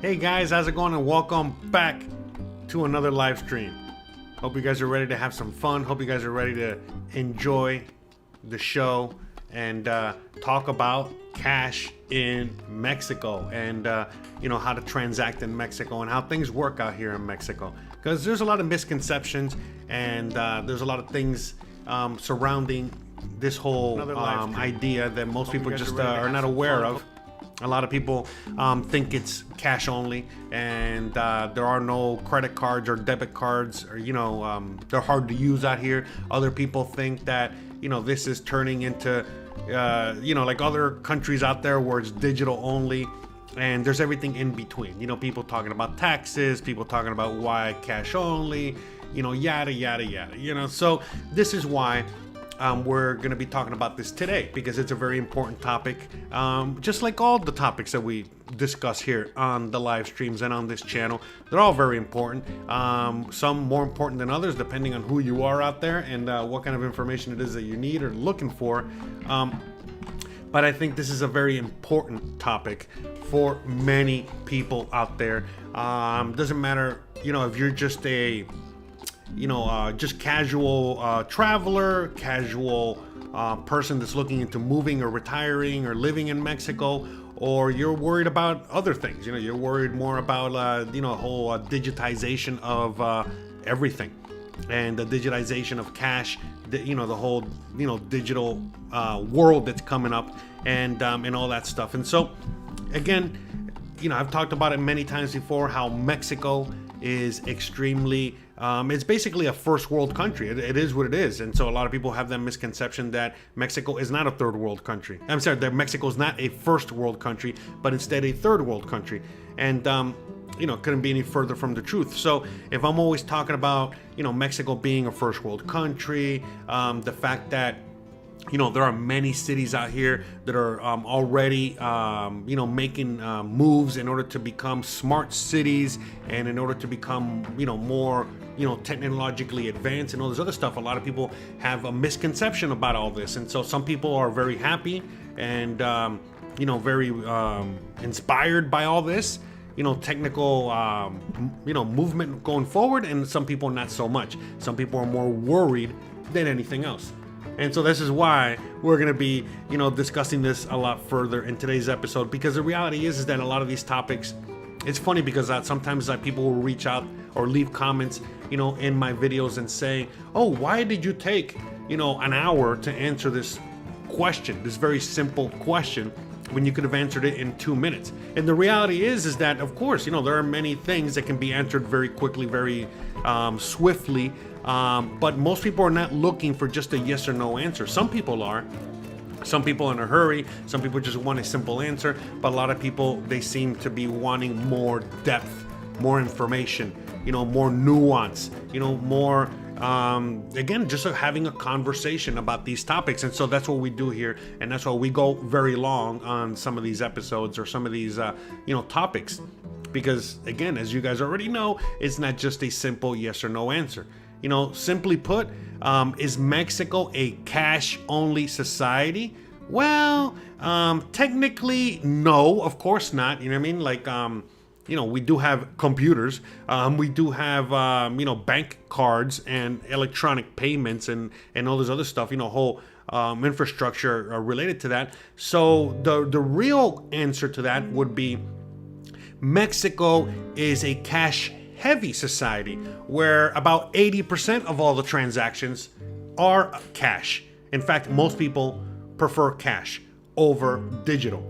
Hey guys, how's it going? And welcome back to another live stream. Hope you guys are ready to have some fun. Hope you guys are ready to enjoy the show and talk about cash in Mexico and how to transact in Mexico and how things work out here in Mexico. Because there's a lot of misconceptions and there's a lot of things surrounding this whole idea that most people just are not aware of. A lot of people think it's cash only, and there are no credit cards or debit cards, or they're hard to use out here. Other people think that this is turning into like other countries out there where it's digital only, and there's everything in between. People talking about taxes, people talking about why cash only, yada yada yada. So this is why we're going to be talking about this today, because it's a very important topic, just like all the topics that we discuss here on the live streams and on this channel. They're all very important, some more important than others depending on who you are out there and what kind of information it is that you need or looking for. But I think this is a very important topic for many people out there. Doesn't matter if you're just a just casual traveler, casual person that's looking into moving or retiring or living in Mexico, or you're worried about other things. You're worried more about whole digitization of everything, and the digitization of cash, the whole digital world that's coming up, and all that stuff. And so again, I've talked about it many times before, how Mexico is extremely it's basically a first world country. It is what it is. And so a lot of people have that misconception that Mexico is not a third world country. I'm sorry, that Mexico is not a first world country, but instead a third world country. And couldn't be any further from the truth. So if I'm always talking about Mexico being a first world country, the fact that there are many cities out here that are already, making moves in order to become smart cities, and in order to become, more, technologically advanced and all this other stuff. A lot of people have a misconception about all this. And so some people are very happy and, very inspired by all this, technical, movement going forward. And some people not so much. Some people are more worried than anything else. And so this is why we're going to be, discussing this a lot further in today's episode, because the reality is that a lot of these topics, it's funny because sometimes people will reach out or leave comments, in my videos and say, oh, why did you take, an hour to answer this question, this very simple question, when you could have answered it in 2 minutes? And the reality is that, of course, there are many things that can be answered very quickly, very swiftly. But most people are not looking for just a yes or no answer. Some people are. Some people in a hurry. Some people just want a simple answer. But a lot of people, they seem to be wanting more depth, more information, more nuance, more, again, just having a conversation about these topics. And so that's what we do here. And that's why we go very long on some of these episodes or some of these, topics. Because, again, as you guys already know, it's not just a simple yes or no answer. Simply put, is Mexico a cash-only society? Well, technically, no, of course not. You know what I mean? Like, we do have computers. We do have, bank cards and electronic payments and all this other stuff, whole infrastructure related to that. So the real answer to that would be Mexico is a cash-heavy society, where about 80% of all the transactions are cash. In fact, most people prefer cash over digital.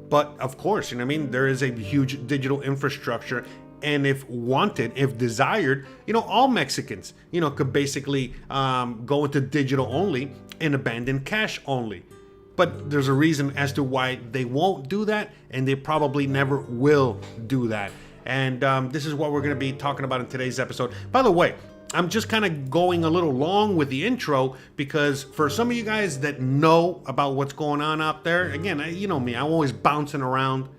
But of course, there is a huge digital infrastructure. And if wanted, if desired, all Mexicans, could basically go into digital only and abandon cash only. But there's a reason as to why they won't do that, and they probably never will do that. And this is what we're going to be talking about in today's episode. By the way, I'm just kind of going a little long with the intro, because for some of you guys that know about what's going on out there, again, me, I'm always bouncing around.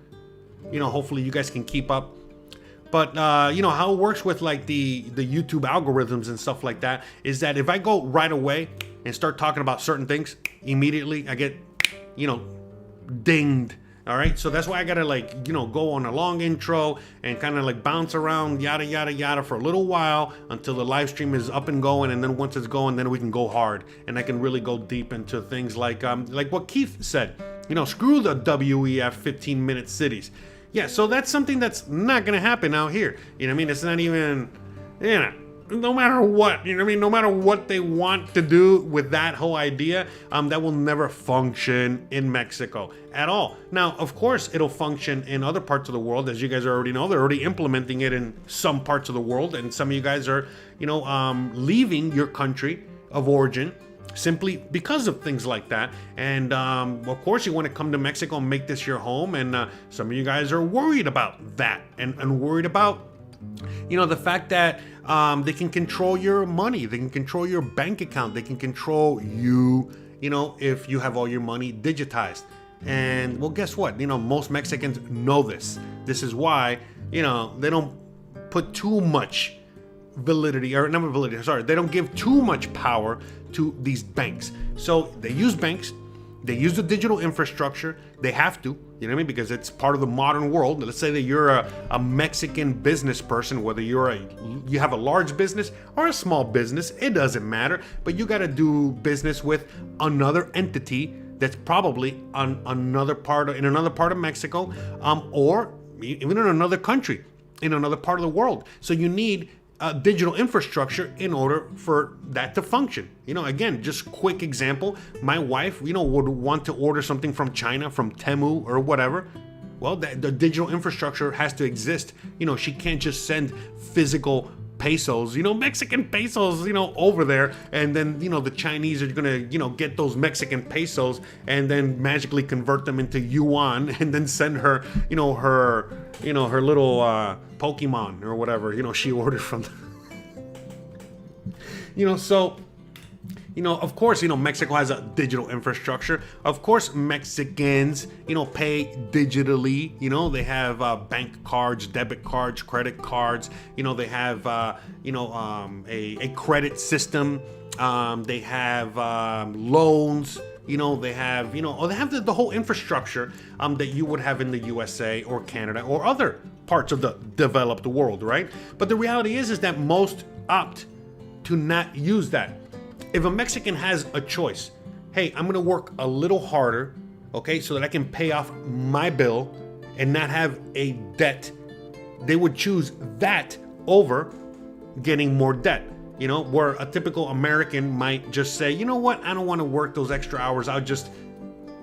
Hopefully you guys can keep up. But how it works with like the YouTube algorithms and stuff like that is that if I go right away and start talking about certain things, immediately I get, dinged All right, so that's why I gotta go on a long intro and kind of bounce around yada yada yada for a little while until the live stream is up and going, and then once it's going, then we can go hard and I can really go deep into things like what Keith said. Screw the WEF 15-minute cities. Yeah, so that's something that's not gonna happen out here. It's not even, no matter what, no matter what they want to do with that whole idea, that will never function in Mexico at all. Now, of course, it'll function in other parts of the world. As you guys already know, they're already implementing it in some parts of the world, and some of you guys are, leaving your country of origin simply because of things like that. And of course, you want to come to Mexico and make this your home, and some of you guys are worried about that and worried about the fact that they can control your money, they can control your bank account, they can control you, if you have all your money digitized. And well, guess what? Most Mexicans know this. This is why, they don't put too much validity, or not validity, sorry, they don't give too much power to these banks. So they use banks, they use the digital infrastructure, they have to, because it's part of the modern world. Let's say that you're a Mexican business person, whether you have a large business or a small business, it doesn't matter, but you got to do business with another entity that's probably on another part of Mexico, or even in another country, in another part of the world. So you need digital infrastructure in order for that to function. Again, just quick example, my wife, would want to order something from China, from Temu or whatever. Well, the digital infrastructure has to exist. She can't just send physical pesos, Mexican pesos, over there, and then, the Chinese are gonna, get those Mexican pesos and then magically convert them into yuan and then send her, her little Pokemon or whatever, she ordered from them. So, of course, Mexico has a digital infrastructure. Of course, Mexicans, pay digitally. They have bank cards, debit cards, credit cards. They have, a credit system. They have loans. They have, they have the whole infrastructure that you would have in the USA or Canada or other parts of the developed world, right? But the reality is that most opt to not use that. If a Mexican has a choice, hey, I'm gonna work a little harder, okay, so that I can pay off my bill and not have a debt, they would choose that over getting more debt. Where a typical American might just say, you know what, I don't want to work those extra hours. I'll just,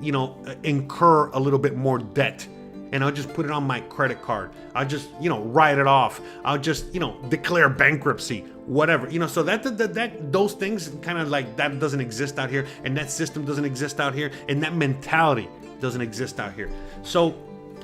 incur a little bit more debt, and I'll just put it on my credit card. I'll just, write it off. I'll just, declare bankruptcy, whatever. So that those things kind of that doesn't exist out here, and that system doesn't exist out here, and that mentality doesn't exist out here. So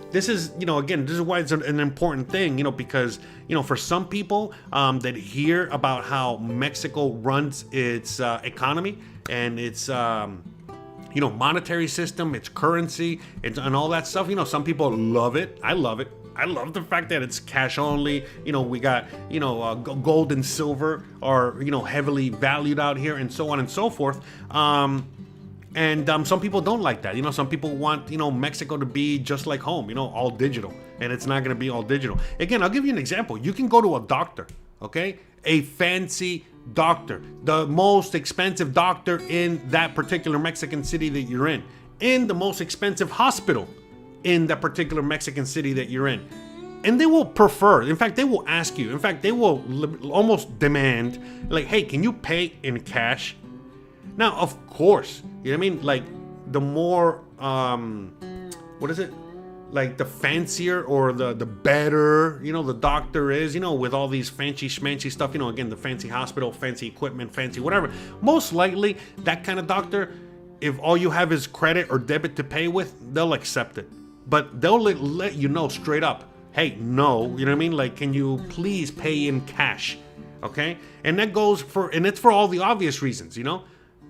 this is, again, this is why it's an important thing, because, for some people that hear about how Mexico runs its economy and its, monetary system, its currency, and all that stuff, some people love it. I love it. I love the fact that it's cash only. We got, gold and silver are, heavily valued out here, and so on and so forth. And some people don't like that. Some people want, Mexico to be just like home, all digital. And it's not going to be all digital. Again, I'll give you an example. You can go to a doctor, okay? A fancy doctor, the most expensive doctor in that particular Mexican city that you're in the most expensive hospital in that particular Mexican city that you're in. And they will prefer, in fact, they will ask you, in fact, they will almost demand, hey, can you pay in cash? Now, of course, the more, the fancier or the better, the doctor is, with all these fancy schmancy stuff, again, the fancy hospital, fancy equipment, fancy whatever. Most likely, that kind of doctor, if all you have is credit or debit to pay with, they'll accept it. But they'll let you know straight up, hey, no, can you please pay in cash, okay? And that goes and it's for all the obvious reasons,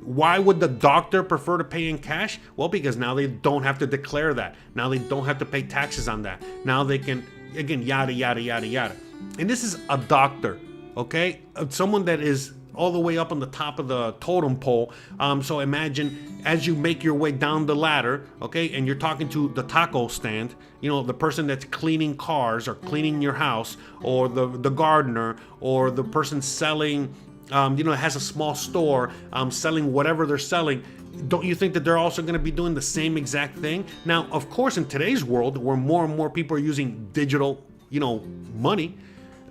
Why would the doctor prefer to pay in cash? Well, because now they don't have to declare that. Now they don't have to pay taxes on that. Now they can, again, yada, yada, yada, yada. And this is a doctor, okay? Someone that is all the way up on the top of the totem pole. So imagine as you make your way down the ladder, okay, and you're talking to the taco stand, you know, the person that's cleaning cars or cleaning your house, or the gardener, or the person selling, you know, has a small store selling whatever they're selling. Don't you think that they're also going to be doing the same exact thing? Now, of course, in today's world, where more and more people are using digital, you know, money,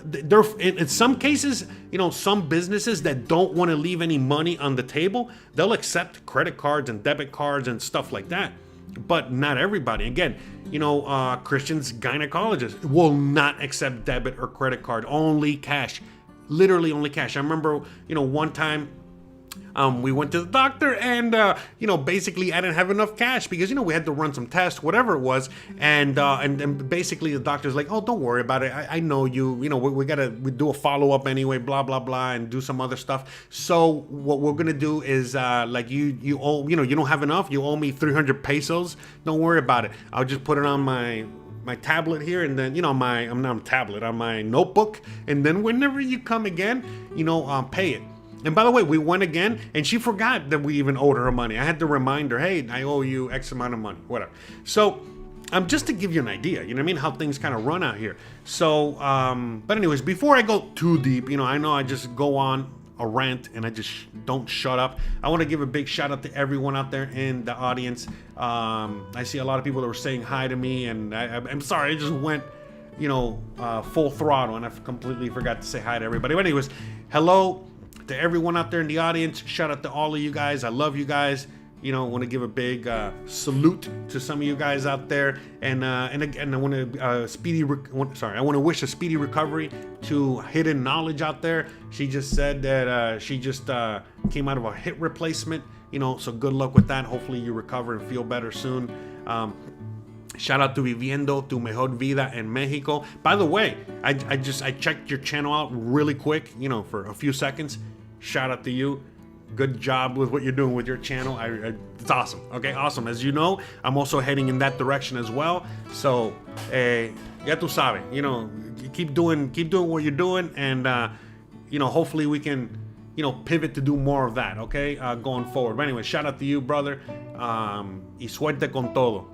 there, in some cases, you know, some businesses that don't want to leave any money on the table, they'll accept credit cards and debit cards and stuff like that. But not everybody. Again, you know, Christian's gynecologist will not accept debit or credit card, only cash, literally only cash. I remember, you know, one time, we went to the doctor, and you know, basically I didn't have enough cash because, you know, we had to run some tests, whatever it was, and basically the doctor's like, oh, don't worry about it. I know you. You know, we do a follow up anyway, blah blah blah, and do some other stuff. So what we're gonna do is like you owe, you know, you don't have enough. You owe me 300 pesos. Don't worry about it. I'll just put it on my tablet here, and then, you know, on my notebook, and then whenever you come again, you know, pay it. And by the way, we went again, and she forgot that we even owed her money. I had to remind her, hey, I owe you X amount of money, whatever. So, just to give you an idea, you know what I mean, how things kind of run out here. So, but anyways, before I go too deep, you know I just go on a rant and I just don't shut up. I want to give a big shout out to everyone out there in the audience. I see a lot of people that were saying hi to me, and I'm sorry, I just went, you know, full throttle, and I completely forgot to say hi to everybody. But anyways, hello to everyone out there in the audience. Shout out to all of you guys. I love you guys. You know, I want to give a big salute to some of you guys out there, and again, I want to I want to wish a speedy recovery to Hidden Knowledge out there. She just said that she just came out of a hip replacement. You know, so good luck with that. Hopefully you recover and feel better soon. Shout out to Viviendo Tu Mejor Vida en Mexico. By the way, I checked your channel out really quick, you know, for a few seconds. Shout out to you. Good job with what you're doing with your channel. It's awesome. Okay, awesome. As you know, I'm also heading in that direction as well. So, ya tu sabe, you know, keep doing what you're doing, and you know, hopefully we can, you know, pivot to do more of that. Okay, going forward. But anyway, shout out to you, brother. Y suerte con todo.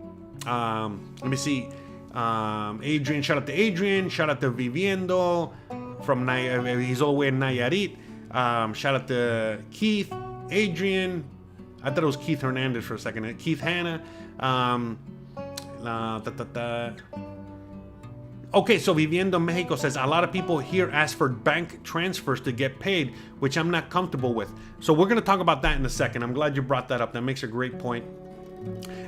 Let me see. Adrian, shout out to Adrian. Shout out to Viviendo from he's all the way in Nayarit. Shout out to Keith, Adrian. I thought it was Keith Hernandez for a second. Keith Hanna. Okay, so Viviendo Mexico says a lot of people here ask for bank transfers to get paid, which I'm not comfortable with. So we're going to talk about that in a second. I'm glad you brought that up. That makes a great point.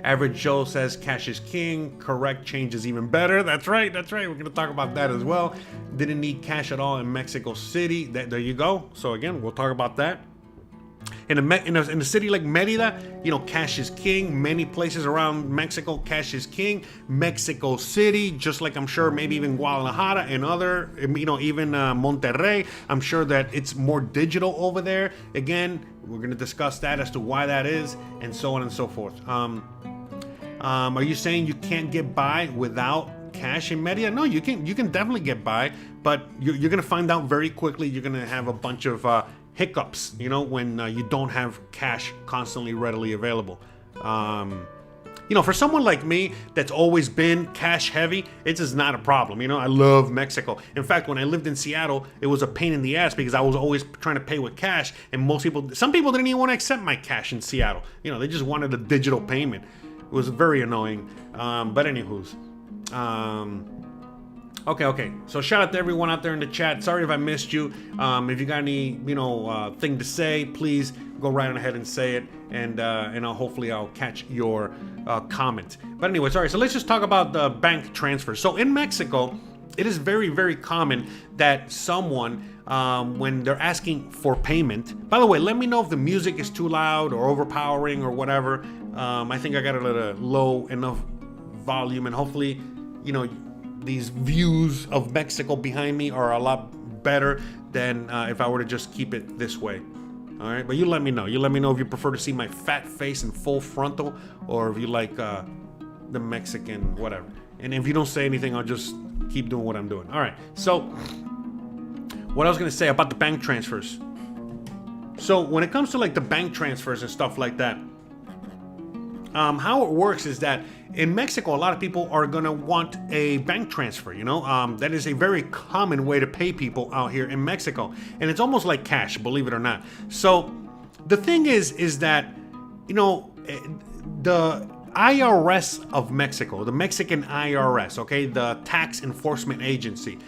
Average Joe says cash is king. Correct, change is even better. That's right. We're going to talk about that as well. Didn't need cash at all in Mexico City. There you go. So again, we'll talk about that. In a city like Merida, you know, cash is king. Many places around Mexico, cash is king. Mexico City, just like I'm sure maybe even Guadalajara and other, you know, even Monterrey, I'm sure that it's more digital over there. Again, we're going to discuss that as to why that is, and so on and so forth. Are you saying you can't get by without cash in Merida? No, you can definitely get by, but you're going to find out very quickly. You're going to have a bunch of hiccups, you know, when you don't have cash constantly readily available. You know, for someone like me that's always been cash heavy, it's just not a problem. You know, I love Mexico. In fact, when I lived in Seattle, it was a pain in the ass because I was always trying to pay with cash, and some people didn't even want to accept my cash in Seattle. You know, they just wanted a digital payment. It was very annoying. But anywho's. Okay. So shout out to everyone out there in the chat. Sorry if I missed you. If you got any, you know, thing to say, please go right on ahead and say it, and hopefully I'll catch your comment. But anyway, sorry. So let's just talk about the bank transfer. So in Mexico, it is very, very common that someone, when they're asking for payment. By the way, let me know if the music is too loud or overpowering or whatever. I think I got it at a low enough volume, and hopefully, you know, these views of Mexico behind me are a lot better than if I were to just keep it this way. All right, but you let me know. You let me know if you prefer to see my fat face in full frontal, or if you like the Mexican whatever. And if you don't say anything, I'll just keep doing what I'm doing. All right, so what I was going to say about the bank transfers. So when it comes to like the bank transfers and stuff like that, how it works is that in Mexico, a lot of people are gonna want a bank transfer. That is a very common way to pay people out here in Mexico, and it's almost like cash, believe it or not. So the thing is that the IRS of Mexico, the Mexican IRS, okay, the tax enforcement agency,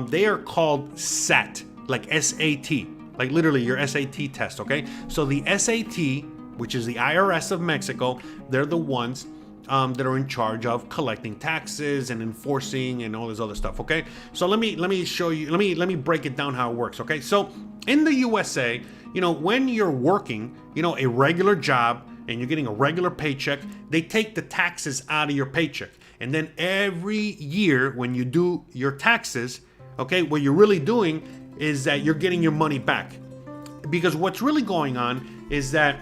they are called SAT, like SAT, like literally your SAT test, okay? So the SAT, which is the IRS of Mexico, they're the ones that are in charge of collecting taxes and enforcing and all this other stuff, okay? So let me show you, let me break it down how it works, okay? So in the USA, when you're working, a regular job and you're getting a regular paycheck, they take the taxes out of your paycheck. And then every year when you do your taxes, okay, what you're really doing is that you're getting your money back. Because what's really going on is that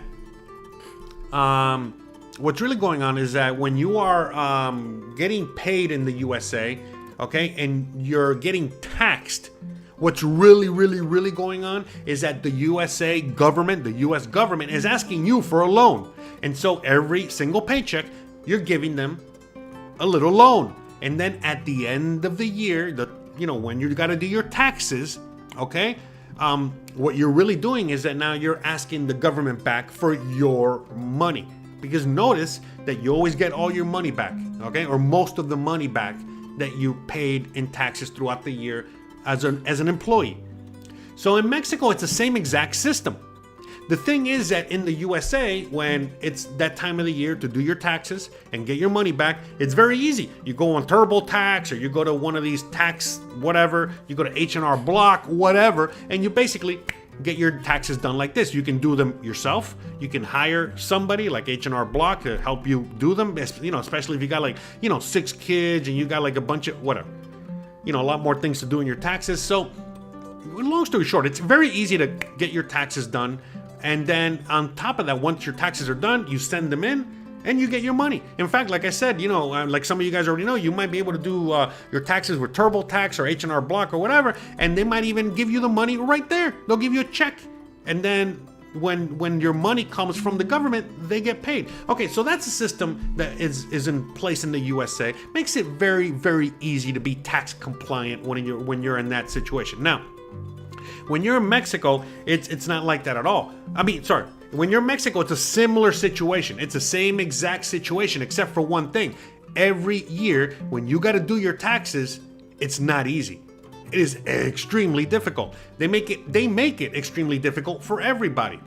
when you are getting paid in the USA, okay, and you're getting taxed, what's really going on is that the US government is asking you for a loan. And so every single paycheck, you're giving them a little loan. And then at the end of the year, when you got to do your taxes, okay, what you're really doing is that now you're asking the government back for your money. Because notice that you always get all your money back, okay, or most of the money back that you paid in taxes throughout the year as an employee. So in Mexico, it's the same exact system. The thing is that in the USA, when it's that time of the year to do your taxes and get your money back, it's very easy. You go on TurboTax, or you go to one of these tax whatever, you go to H&R Block, whatever, and you basically get your taxes done like this. You can do them yourself. You can hire somebody like H&R Block to help you do them, especially if you got 6 kids and you got a bunch of whatever, a lot more things to do in your taxes. So long story short, it's very easy to get your taxes done. And then on top of that, once your taxes are done, you send them in and you get your money. In fact, like I said, like some of you guys already know, you might be able to do your taxes with TurboTax or H&R Block or whatever, and they might even give you the money right there. They'll give you a check. And then when your money comes from the government, they get paid. Okay, so that's a system that is in place in the USA. Makes it very, very easy to be tax compliant when you're in that situation. Now, when you're in Mexico, it's not like that at all. When you're in Mexico, it's a similar situation. It's the same exact situation, except for one thing. Every year, when you got to do your taxes, it's not easy. It is extremely difficult. They make it extremely difficult for everybody.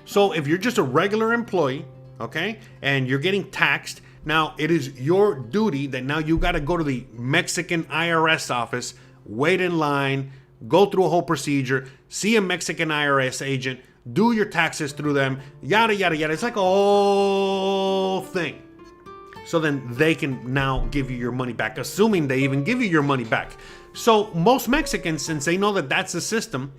So if you're just a regular employee, okay, and you're getting taxed, now it is your duty that now you got to go to the Mexican IRS office, wait in line, go through a whole procedure, see a Mexican IRS agent, do your taxes through them, yada, yada, yada. It's like a whole thing. So then they can now give you your money back, assuming they even give you your money back. So most Mexicans, since they know that that's the system,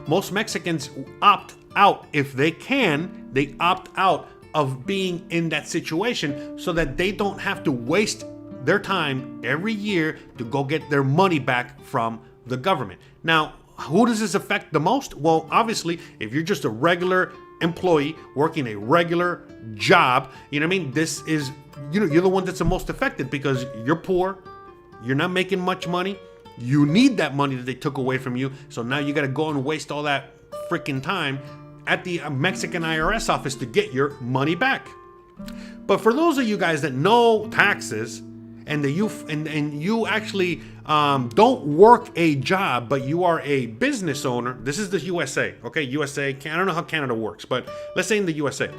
most Mexicans opt out. If they can, they opt out of being in that situation so that they don't have to waste their time every year to go get their money back from the government. Now, who does this affect the most? Well, obviously, if you're just a regular employee working a regular job, this is, you're the one that's the most affected because you're poor, you're not making much money, you need that money that they took away from you, so now you got to go and waste all that freaking time at the Mexican IRS office to get your money back. But for those of you guys that know taxes, and that you actually don't work a job, but you are a business owner. This is the USA, okay? USA, I don't know how Canada works, but let's say in the USA.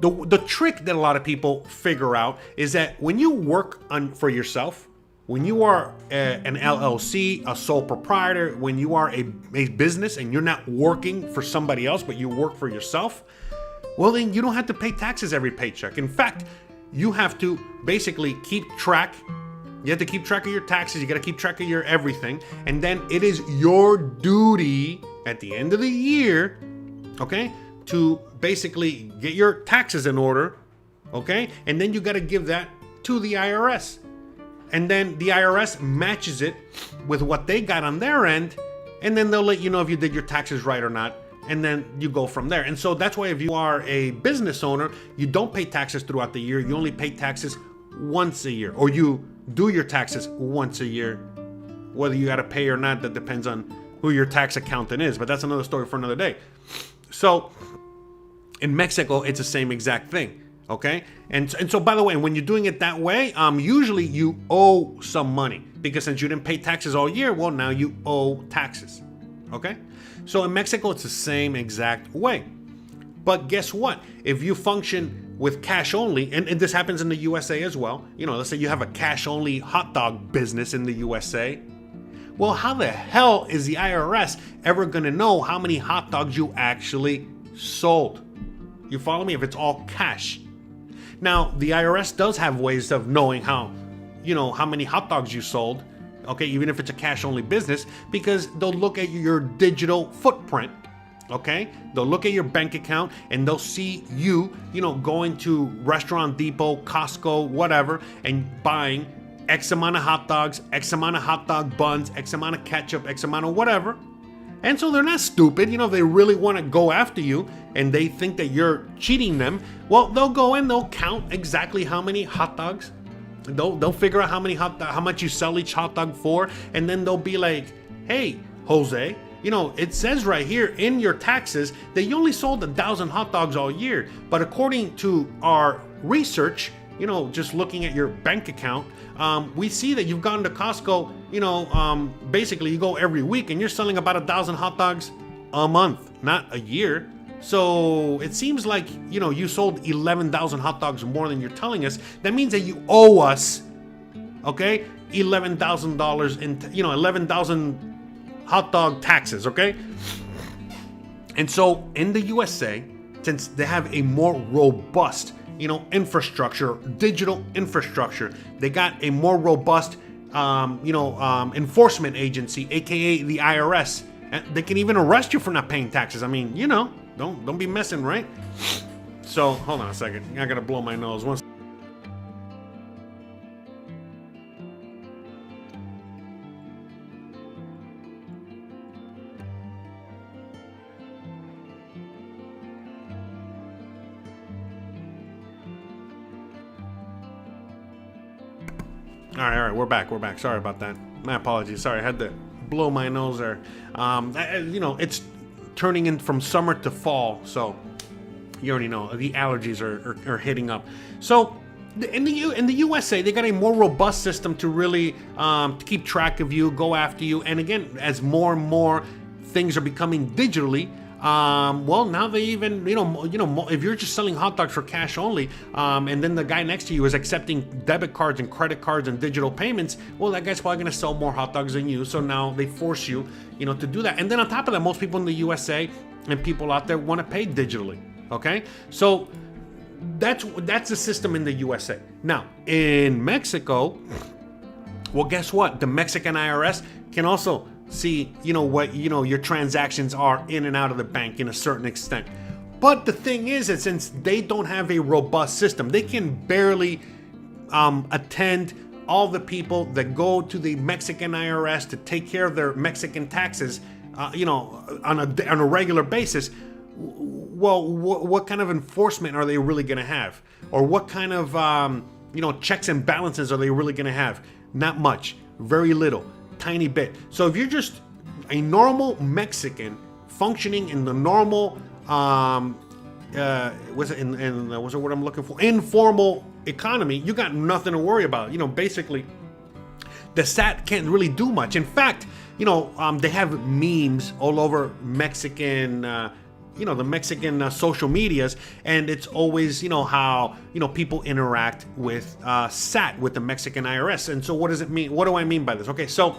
The trick that a lot of people figure out is that when you work for yourself, when you are an LLC, a sole proprietor, when you are a business and you're not working for somebody else, but you work for yourself, well, then you don't have to pay taxes every paycheck. In fact, you have to basically keep track. You have to keep track of your taxes. You got to keep track of your everything. And then it is your duty at the end of the year, okay, to basically get your taxes in order, okay? And then you got to give that to the IRS. And then the IRS matches it with what they got on their end. And then they'll let you know if you did your taxes right or not. and then you go from there. And so that's why if you are a business owner, you don't pay taxes throughout the year. You only pay taxes once a year, or you do your taxes once a year. Whether you got to pay or not, that depends on who your tax accountant is, but that's another story for another day. So in Mexico, it's the same exact thing. Okay. And so, by the way, when you're doing it that way, usually you owe some money, because since you didn't pay taxes all year, well, now you owe taxes. Okay. So in Mexico, it's the same exact way. But guess what? If you function with cash only, and this happens in the USA as well, let's say you have a cash only hot dog business in the USA. Well, how the hell is the IRS ever going to know how many hot dogs you actually sold? You follow me? If it's all cash. Now, the IRS does have ways of knowing how many hot dogs you sold, okay, even if it's a cash-only business, because they'll look at your digital footprint, okay? They'll look at your bank account, and they'll see you, going to Restaurant Depot, Costco, whatever, and buying X amount of hot dogs, X amount of hot dog buns, X amount of ketchup, X amount of whatever. And so they're not stupid. If they really want to go after you and they think that you're cheating them, well, they'll go in, they'll count exactly how many hot dogs. They'll figure out how much you sell each hot dog for, and then they'll be like, hey, Jose, it says right here in your taxes that you only sold 1,000 hot dogs all year. But according to our research, just looking at your bank account, we see that you've gone to Costco, basically you go every week and you're selling about 1,000 hot dogs a month, not a year. So it seems like, you sold 11,000 hot dogs more than you're telling us. That means that you owe us, okay, $11,000 in, 11,000 hot dog taxes, okay? And so in the USA, since they have a more robust infrastructure, digital infrastructure, they got a more robust, enforcement agency, aka the IRS. And they can even arrest you for not paying taxes. I mean, don't be messing, right? So hold on a second. I gotta blow my nose. All right, we're back. Sorry about that. My apologies. Sorry, I had to blow my nose there. It's turning in from summer to fall, so you already know the allergies are hitting up. So in the USA, they got a more robust system to really to keep track of you, go after you, and again, as more and more things are becoming digitally. Well, now they even, if you're just selling hot dogs for cash only, and then the guy next to you is accepting debit cards and credit cards and digital payments, well, that guy's probably going to sell more hot dogs than you. So now they force you, to do that. And then on top of that, most people in the USA and people out there want to pay digitally. Okay. So that's the system in the USA. Now in Mexico, well, guess what? The Mexican IRS can also see, what, your transactions are in and out of the bank in a certain extent. But the thing is that since they don't have a robust system, they can barely attend all the people that go to the Mexican IRS to take care of their Mexican taxes, on a regular basis. Well, what kind of enforcement are they really going to have? Or what kind of, checks and balances are they really going to have? Not much, very little. Tiny bit. So if you're just a normal Mexican functioning in the normal what's the word I'm looking for? Informal economy, you got nothing to worry about. Basically the SAT can't really do much. In fact, they have memes all over Mexican the Mexican social medias, and it's always, how, people interact with SAT, with the Mexican IRS. And so what does it mean? What do I mean by this? Okay, so,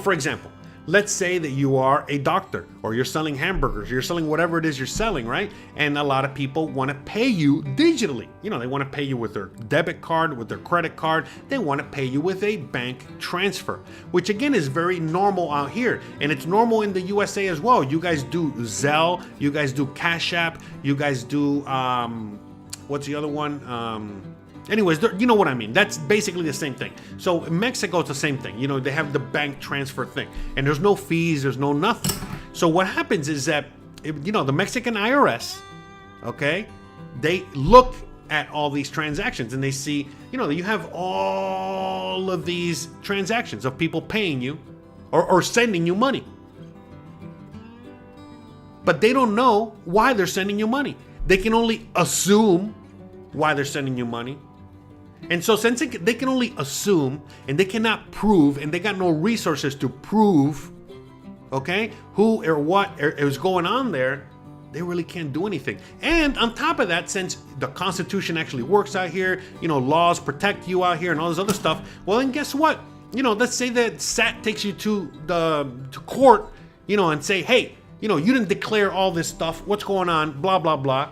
for example, let's say that you are a doctor, or you're selling hamburgers, or you're selling whatever it is you're selling, right? And a lot of people want to pay you digitally. They want to pay you with their debit card, with their credit card. They want to pay you with a bank transfer, which again is very normal out here. And it's normal in the USA as well. You guys do Zelle, you guys do Cash App, you guys do, what's the other one? Anyways, you know what I mean. That's basically the same thing. So in Mexico, it's the same thing. They have the bank transfer thing, and there's no fees, there's no nothing. So what happens is that the Mexican IRS, okay, they look at all these transactions and they see, you have all of these transactions of people paying you or sending you money. But they don't know why they're sending you money. They can only assume why they're sending you money. And so since they can only assume and they cannot prove, and they got no resources to prove, okay, who or what is going on there, they really can't do anything. And on top of that, since the Constitution actually works out here, laws protect you out here and all this other stuff, well, then guess what? Let's say that SAT takes you to court, and say, hey, you didn't declare all this stuff. What's going on? Blah, blah, blah.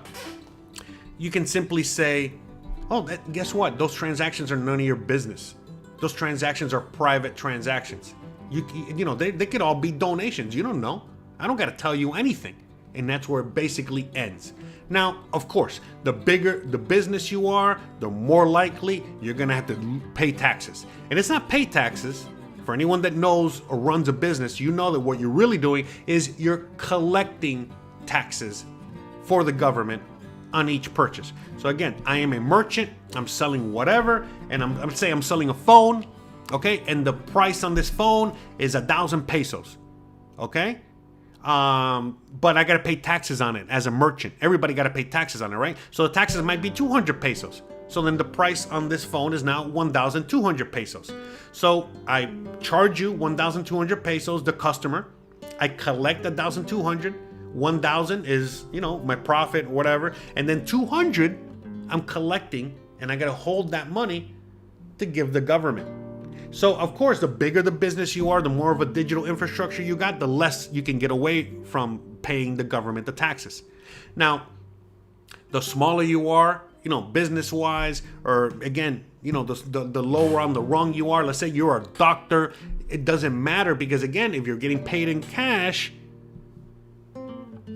You can simply say, oh, guess what? Those transactions are none of your business. Those transactions are private transactions. They could all be donations. You don't know. I don't got to tell you anything. And that's where it basically ends. Now, of course, the bigger the business you are, the more likely you're going to have to pay taxes. And it's not pay taxes. For anyone that knows or runs a business, you know that what you're really doing is you're collecting taxes for the government on each purchase. So again, I am a merchant, I'm selling whatever, and I'm selling a phone, okay? And the price on this phone is 1,000 pesos, okay? But I gotta pay taxes on it as a merchant. Everybody gotta pay taxes on it, right? So the taxes might be 200 pesos. So then the price on this phone is now 1,200 pesos. So I charge you 1,200 pesos, the customer. I collect 1,200. 1,000 is, my profit, whatever. And then 200, I'm collecting, and I got to hold that money to give the government. So, of course, the bigger the business you are, the more of a digital infrastructure you got, the less you can get away from paying the government the taxes. Now, the smaller you are, business-wise, or again, the lower on the rung you are, let's say you're a doctor, it doesn't matter because, again, if you're getting paid in cash,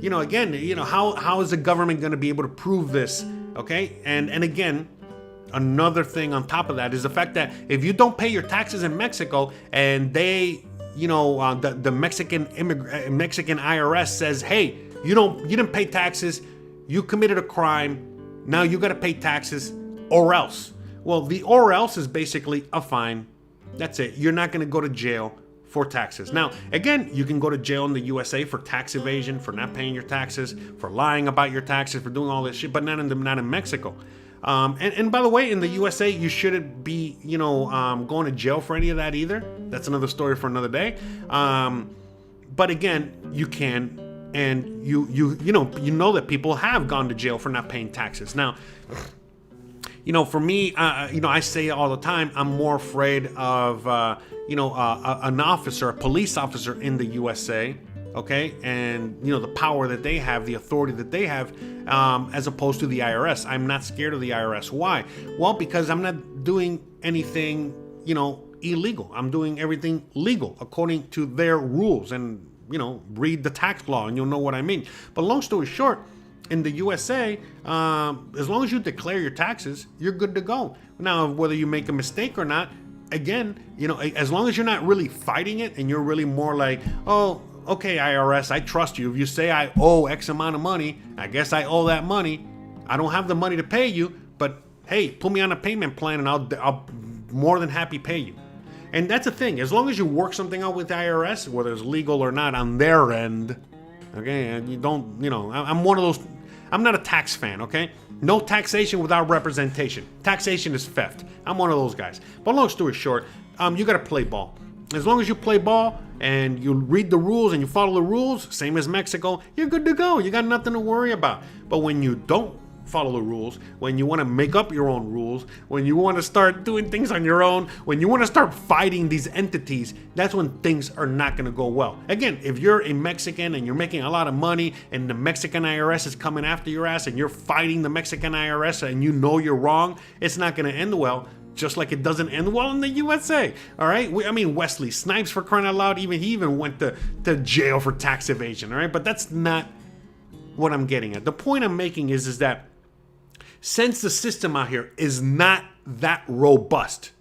how is the government going to be able to prove this? Okay. And again, another thing on top of that is the fact that if you don't pay your taxes in Mexico and they, the Mexican IRS says, hey, you didn't pay taxes, you committed a crime, now you got to pay taxes or else. Well, the or else is basically a fine. That's it. You're not going to go to jail for taxes. Now, again, you can go to jail in the USA for tax evasion, for not paying your taxes, for lying about your taxes, for doing all this shit, but not in Mexico. And by the way, in the USA, you shouldn't be, going to jail for any of that either. That's another story for another day. But again, you can, and you know that people have gone to jail for not paying taxes. Now, for me, I say all the time, I'm more afraid of, an officer, a police officer in the USA, okay? And, the power that they have, the authority that they have, as opposed to the IRS. I'm not scared of the IRS. Why? Well, because I'm not doing anything, illegal. I'm doing everything legal according to their rules. And, read the tax law and you'll know what I mean. But long story short, in the USA, as long as you declare your taxes, you're good to go. Now, whether you make a mistake or not, again, as long as you're not really fighting it and you're really more like, oh, okay, IRS, I trust you. If you say I owe X amount of money, I guess I owe that money. I don't have the money to pay you, but hey, put me on a payment plan and I'll more than happy pay you. And that's the thing. As long as you work something out with the IRS, whether it's legal or not on their end, okay, and you don't, I'm one of those, I'm not a tax fan, okay? No taxation without representation. Taxation is theft. I'm one of those guys. But long story short, you got to play ball. As long as you play ball and you read the rules and you follow the rules, same as Mexico, you're good to go. You got nothing to worry about. But when you don't follow the rules, when you want to make up your own rules, when you want to start doing things on your own, when you want to start fighting these entities, that's when things are not going to go well. Again, if you're a Mexican and you're making a lot of money and the Mexican IRS is coming after your ass and you're fighting the Mexican IRS and you know you're wrong, it's not going to end well. Just like it doesn't end well in the USA. All right. Wesley Snipes, for crying out loud, he even went to jail for tax evasion. All right. But that's not what I'm getting at. The point I'm making is that since the system out here is not that robust,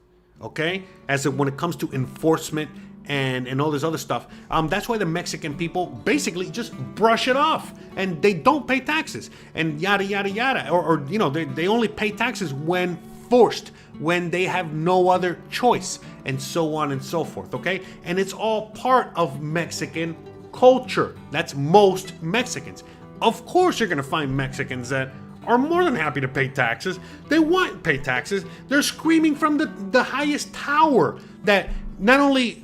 okay, when it comes to enforcement and all this other stuff. That's why the Mexican people basically just brush it off, and they don't pay taxes, and yada yada yada. Or they only pay taxes when forced, when they have no other choice, and so on and so forth. Okay, and it's all part of Mexican culture. That's most Mexicans. Of course, you're gonna find Mexicans that are more than happy to pay taxes. They want to pay taxes. They're screaming from the highest tower that not only,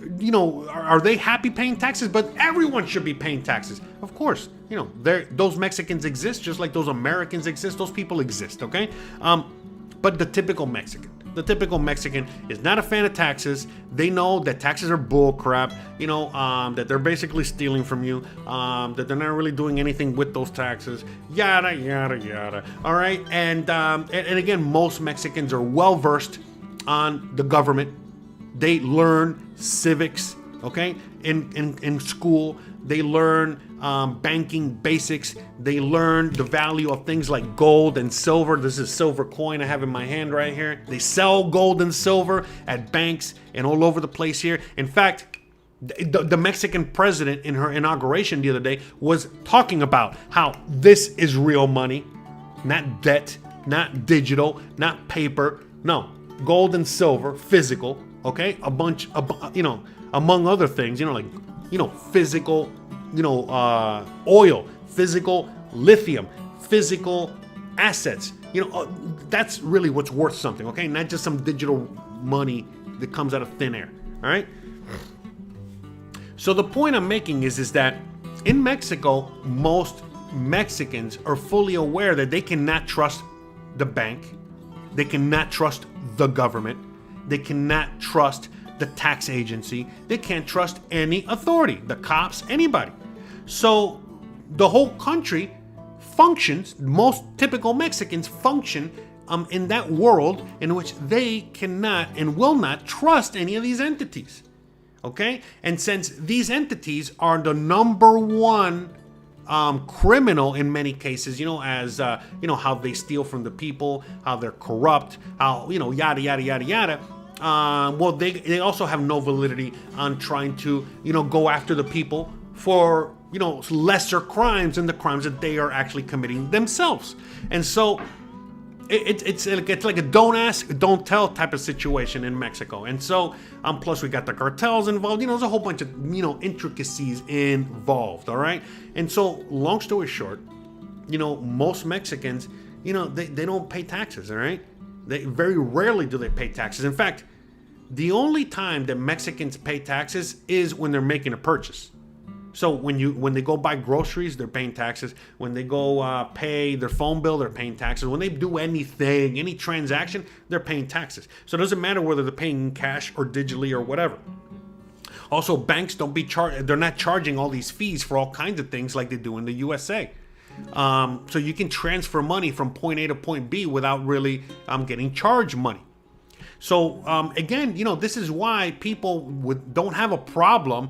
are they happy paying taxes, but everyone should be paying taxes. Of course, those Mexicans exist just like those Americans exist. Those people exist, okay? But the typical Mexican is not a fan of taxes. They know that taxes are bull crap, that they're basically stealing from you, that they're not really doing anything with those taxes, yada, yada, yada. All right. And again, most Mexicans are well versed on the government. They learn civics, okay, in school. They learn banking basics. They learn the value of things like gold and silver. This is silver coin I have in my hand right here. They sell gold and silver at banks and all over the place here. In fact, the Mexican president in her inauguration the other day was talking about how this is real money, not debt, not digital, not paper. No, gold and silver, physical, okay? Among other things, physical, oil, physical lithium, physical assets. That's really what's worth something, okay? Not just some digital money that comes out of thin air, all right? So the point I'm making is that in Mexico, most Mexicans are fully aware that they cannot trust the bank, they cannot trust the government, they cannot trust the tax agency, they can't trust any authority, the cops, anybody. So the whole country functions, most typical Mexicans function in that world in which they cannot and will not trust any of these entities. Okay? And since these entities are the number one criminal in many cases, as how they steal from the people, how they're corrupt, how, yada, yada, yada, yada. Well, they also have no validity on trying to, go after the people for, lesser crimes than the crimes that they are actually committing themselves. And so it's like a don't ask, don't tell type of situation in Mexico. And so, plus we got the cartels involved, there's a whole bunch of, intricacies involved. All right. And so long story short, most Mexicans, they don't pay taxes. All right. They very rarely do they pay taxes. In fact, the only time that Mexicans pay taxes is when they're making a purchase. So when they go buy groceries, they're paying taxes. When they go pay their phone bill, they're paying taxes. When they do anything, any transaction, they're paying taxes. So it doesn't matter whether they're paying in cash or digitally or whatever. Also, banks they're not charging all these fees for all kinds of things like they do in the USA. So you can transfer money from point A to point B without really getting charged money. So again, this is why people don't have a problem,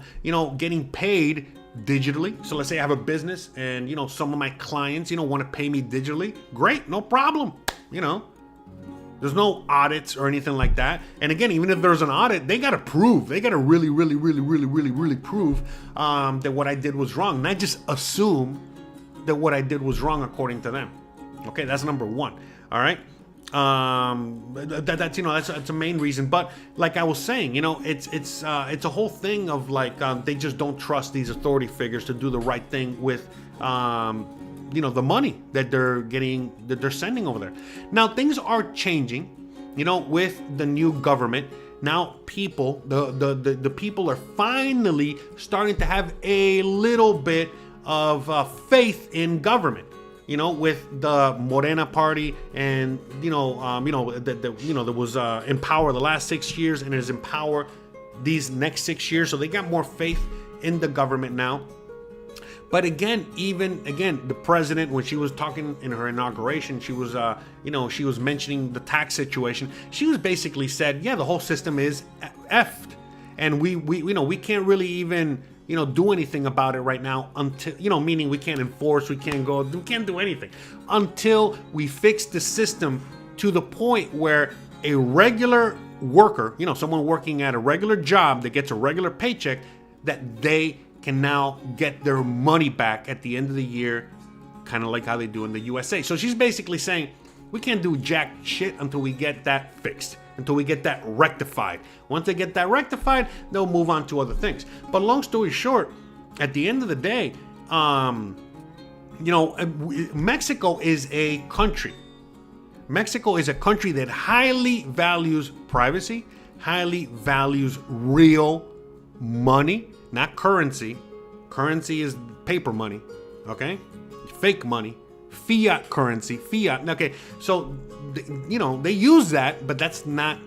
getting paid digitally. So let's say I have a business and, some of my clients, want to pay me digitally. Great, no problem. There's no audits or anything like that. And again, even if there's an audit, they got to prove. They got to really, really, really, really, really, really prove that what I did was wrong. Not just assume that what I did was wrong according to them. Okay, that's number one. All right. That's a main reason. But like I was saying, it's a whole thing of like they just don't trust these authority figures to do the right thing with the money that they're sending over there. Now things are changing, with the new government. Now people, the people are finally starting to have a little bit of faith in government. With the Morena party and, that was in power the last 6 years and is in power these next 6 years. So they got more faith in the government now. But again, the president, when she was talking in her inauguration, she was, she was mentioning the tax situation. She was basically said, yeah, the whole system is effed. And we can't really even, do anything about it right now until, meaning we can't enforce, we can't do anything until we fix the system to the point where a regular worker, someone working at a regular job that gets a regular paycheck, that they can now get their money back at the end of the year, kind of like how they do in the USA. So she's basically saying, we can't do jack shit until we get that fixed, until we get that rectified. Once they get that rectified, they'll move on to other things. But long story short, at the end of the day, Mexico is a country. Mexico is a country that highly values privacy, highly values real money, not currency. Currency is paper money, okay? Fake money, fiat currency, fiat. Okay, so, they use that, but that's not,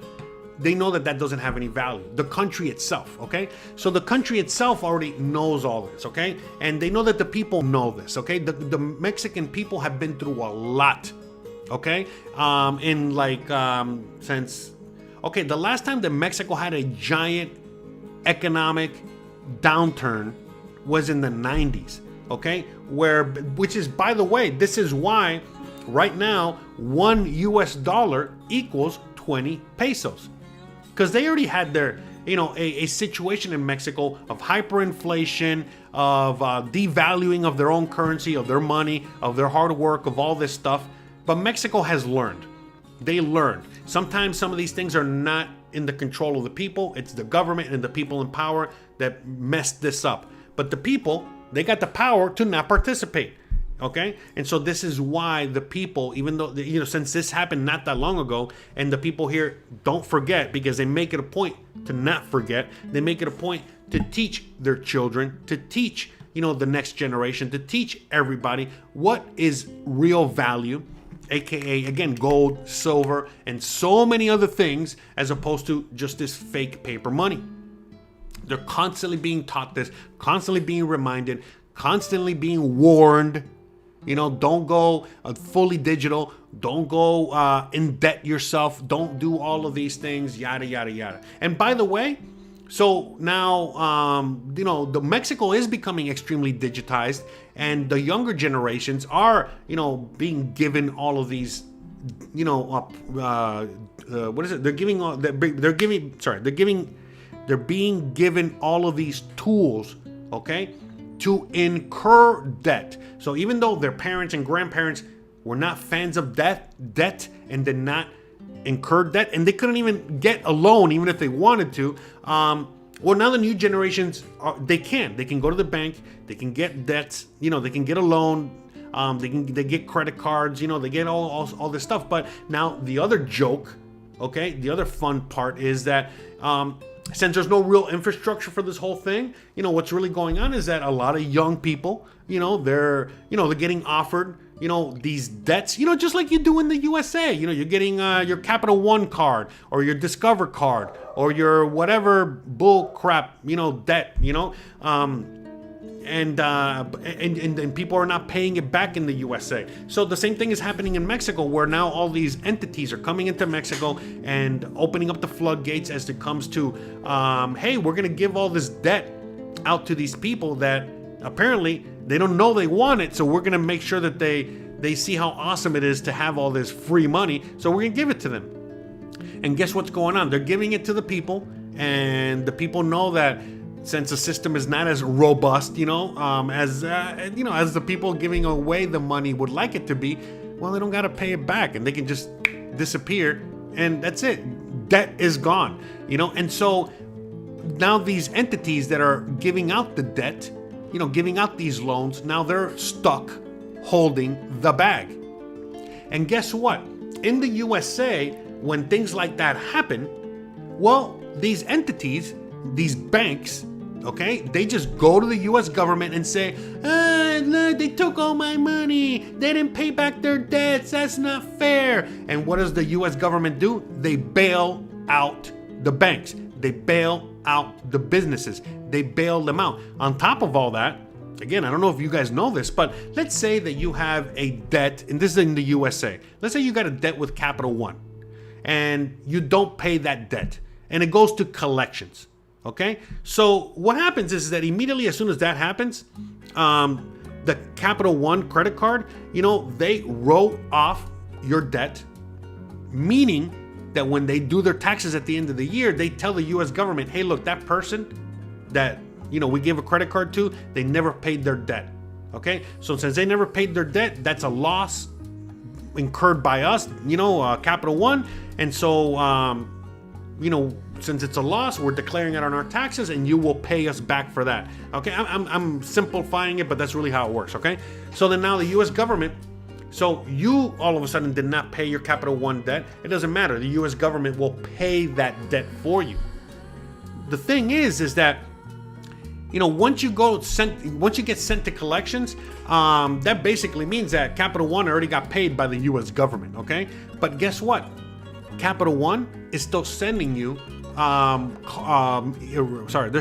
they know that doesn't have any value. The country itself, okay? So the country itself already knows all this, okay? And they know that the people know this, okay? The Mexican people have been through a lot, okay? The last time that Mexico had a giant economic downturn was in the 90s, okay? Which is, by the way, this is why right now $1 equals 20 pesos. Because they already had their, a situation in Mexico of hyperinflation, of devaluing of their own currency, of their money, of their hard work, of all this stuff. But Mexico has learned. They learned. Sometimes some of these things are not in the control of the people. It's the government and the people in power that messed this up. But the people, they got the power to not participate. Okay? And so this is why the people, even though, since this happened not that long ago, and the people here don't forget, because they make it a point to not forget, they make it a point to teach their children, to teach, the next generation, to teach everybody what is real value, aka, again, gold, silver, and so many other things, as opposed to just this fake paper money. They're constantly being taught this, constantly being reminded, constantly being warned. Don't go fully digital. Don't go in debt yourself. Don't do all of these things, yada, yada, yada. And by the way, so now, the Mexico is becoming extremely digitized, and the younger generations are, being given all of these, what is it? They're being given all of these tools, okay, to incur debt. So even though their parents and grandparents were not fans of debt and did not incur debt, and they couldn't even get a loan even if they wanted to, well, now the new generations, they can go to the bank, they can get debts, they can get a loan, they get credit cards, they get all this stuff. But now the other joke, okay, the other fun part is that since there's no real infrastructure for this whole thing, what's really going on is that a lot of young people, they're getting offered, these debts, just like you do in the USA. You're getting your Capital One card or your Discover card or your whatever bull crap, debt, and people are not paying it back in the USA. So the same thing is happening in Mexico, where now all these entities are coming into Mexico and opening up the floodgates as it comes to, hey, we're going to give all this debt out to these people that apparently they don't know they want it. So we're going to make sure that they see how awesome it is to have all this free money. So we're going to give it to them. And guess what's going on? They're giving it to the people, and the people know that since the system is not as robust, as the people giving away the money would like it to be, well, they don't got to pay it back, and they can just disappear, and that's it. Debt is gone, And so now these entities that are giving out the debt, giving out these loans, now they're stuck holding the bag. And guess what? In the USA, when things like that happen, well, these entities, these banks, okay, they just go to the US government and say, look, they took all my money. They didn't pay back their debts. That's not fair. And what does the US government do? They bail out the banks. They bail out the businesses. They bail them out. On top of all that, again, I don't know if you guys know this, but let's say that you have a debt, and this is in the USA. Let's say you got a debt with Capital One, and you don't pay that debt, and it goes to collections. Okay, so what happens is that immediately as soon as that happens, the Capital One credit card, they wrote off your debt, meaning that when they do their taxes at the end of the year, they tell the US government, hey, look, that person that, we give a credit card to, they never paid their debt. Okay? So since they never paid their debt, that's a loss incurred by us, Capital One. And so, since it's a loss, we're declaring it on our taxes, and you will pay us back for that. Okay, I'm simplifying it, but that's really how it works. Okay, so then now the U.S. government, so you all of a sudden did not pay your Capital One debt. It doesn't matter. The U.S. government will pay that debt for you. The thing is that once you get sent to collections, that basically means that Capital One already got paid by the U.S. government. Okay, but guess what? Capital One is still sending you they're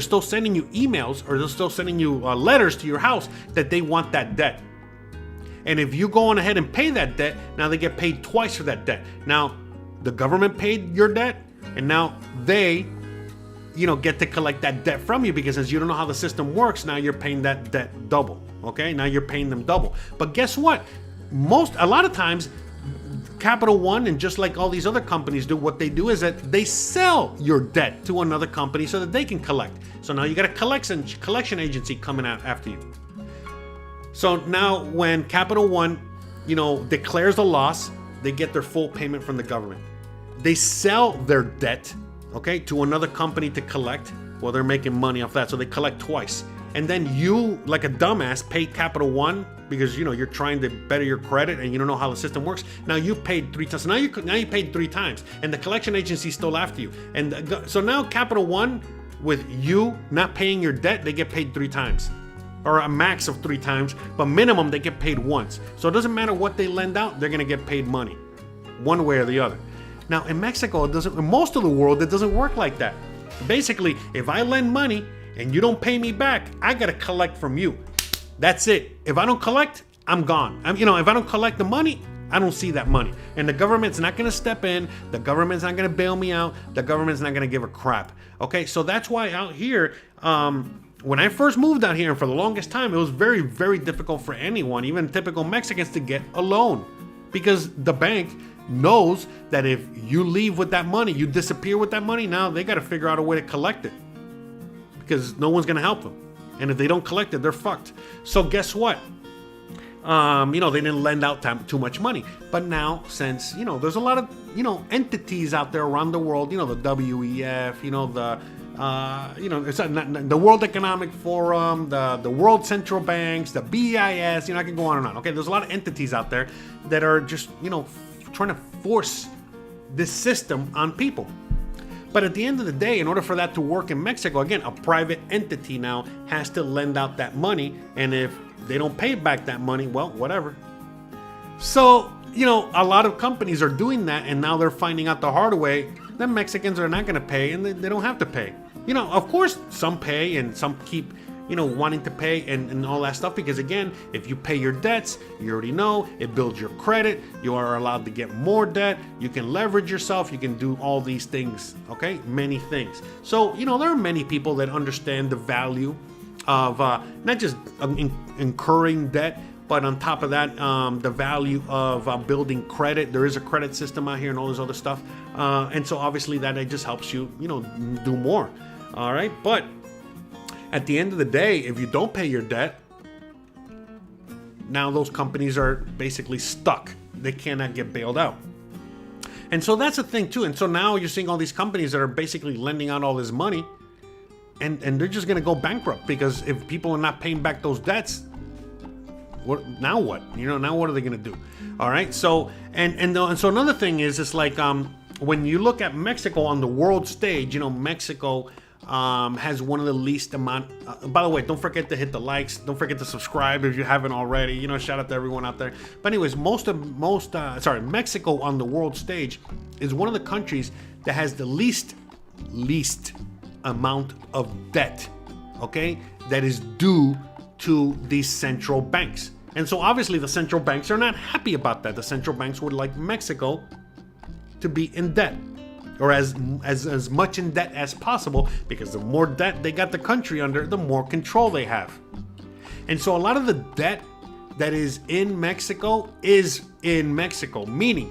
still sending you emails, or they're still sending you letters to your house that they want that debt. And if you go on ahead and pay that debt, now they get paid twice for that debt. Now the government paid your debt, and now they get to collect that debt from you, because since you don't know how the system works, now you're paying that debt double. Okay, now you're paying them double. But guess what? A lot of times Capital One, and just like all these other companies do, what they do is that they sell your debt to another company so that they can collect. So now you got a collection agency coming out after you. So now when Capital One, declares a loss, they get their full payment from the government. They sell their debt, okay, to another company to collect. Well, they're making money off that, so they collect twice. And then you, like a dumbass, pay Capital One because you're trying to better your credit and you don't know how the system works. Now you paid 3 times. So now you paid 3 times, and the collection agency's still after you. And so now Capital One, with you not paying your debt, they get paid 3 times, or a max of 3 times, but minimum they get paid once. So it doesn't matter what they lend out, they're gonna get paid money, one way or the other. Now in Mexico, in most of the world, it doesn't work like that. Basically, if I lend money and you don't pay me back, I gotta collect from you. That's it. If I don't collect, I'm gone. If I don't collect the money, I don't see that money. And the government's not gonna step in. The government's not gonna bail me out. The government's not gonna give a crap. Okay, so that's why out here, when I first moved out here, and for the longest time, it was very, very difficult for anyone, even typical Mexicans, to get a loan, because the bank knows that if you leave with that money, you disappear with that money, now they got to figure out a way to collect it, because no one's going to help them. And if they don't collect it, they're fucked. So guess what? They didn't lend out too much money. But now, since, there's a lot of, entities out there around the world, the WEF, the World Economic Forum, the World Central Banks, the BIS, I can go on and on. Okay, there's a lot of entities out there that are just, trying to force this system on people. But at the end of the day, in order for that to work in Mexico, again, a private entity now has to lend out that money. And if they don't pay back that money, well, whatever. So, a lot of companies are doing that, and now they're finding out the hard way that Mexicans are not going to pay, and they don't have to pay. Of course, some pay and some keep, wanting to pay and all that stuff, because again, if you pay your debts, you already know, it builds your credit. You are allowed to get more debt. You can leverage yourself. You can do all these things, okay? Many things. So, there are many people that understand the value of not just incurring debt, but on top of that, the value of building credit. There is a credit system out here and all this other stuff. And so obviously that it just helps you, do more. All right. But at the end of the day, if you don't pay your debt, now those companies are basically stuck. They cannot get bailed out. And so that's the thing too. And so now you're seeing all these companies that are basically lending out all this money, and they're just going to go bankrupt, because if people are not paying back those debts, now what? Now what are they going to do? All right. So so another thing is, it's like when you look at Mexico on the world stage, Mexico has one of the least amount. By the way, don't forget to hit the likes. Don't forget to subscribe if you haven't already. Shout out to everyone out there. But anyways, Mexico on the world stage is one of the countries that has the least amount of debt. Okay, that is due to these central banks. And so obviously the central banks are not happy about that. The central banks would like Mexico to be in debt, or as much in debt as possible, because the more debt they got the country under, the more control they have. And so a lot of the debt that is in Mexico is in Mexico, meaning,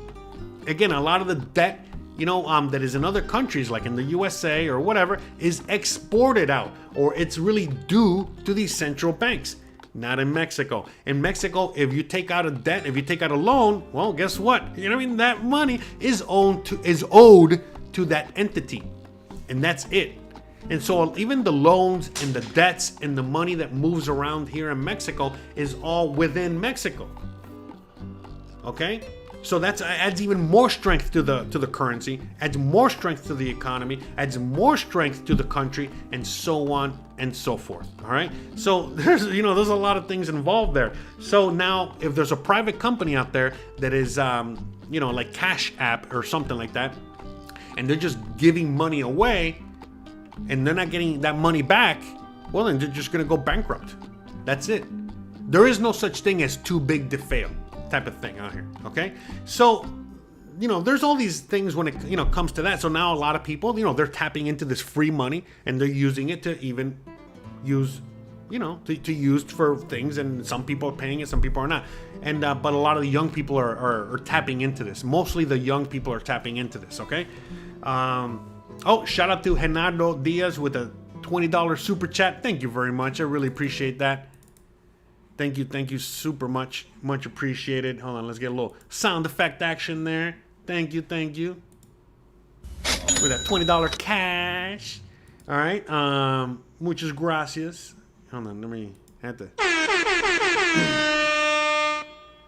again, a lot of the debt, that is in other countries, like in the USA or whatever, is exported out, or it's really due to these central banks. Not in Mexico. In Mexico, if you take out a debt, if you take out a loan, well, guess what? That money is owed to that entity, and that's it. And so even the loans and the debts and the money that moves around here in Mexico is all within Mexico. Okay? So that adds even more strength to the currency, adds more strength to the economy, adds more strength to the country, and so on and so forth. All right. So there's a lot of things involved there. So now, if there's a private company out there that is like Cash App or something like that, and they're just giving money away, and they're not getting that money back, well, then they're just gonna go bankrupt. That's it. There is no such thing as too big to fail type of thing out here. Okay, so there's all these things when it comes to that. So now a lot of people, they're tapping into this free money, and they're using it to even use to use for things, and some people are paying it, some people are not, and but a lot of the young people are tapping into this. Mostly the young people are tapping into this. Okay. Shout out to Genardo Diaz with a $20 super chat. Thank you very much. I really appreciate that. Thank you super much appreciated. Hold on, let's get a little sound effect action there. Thank you. With that $20 cash. All right, muchas gracias. Hold on, let me have to.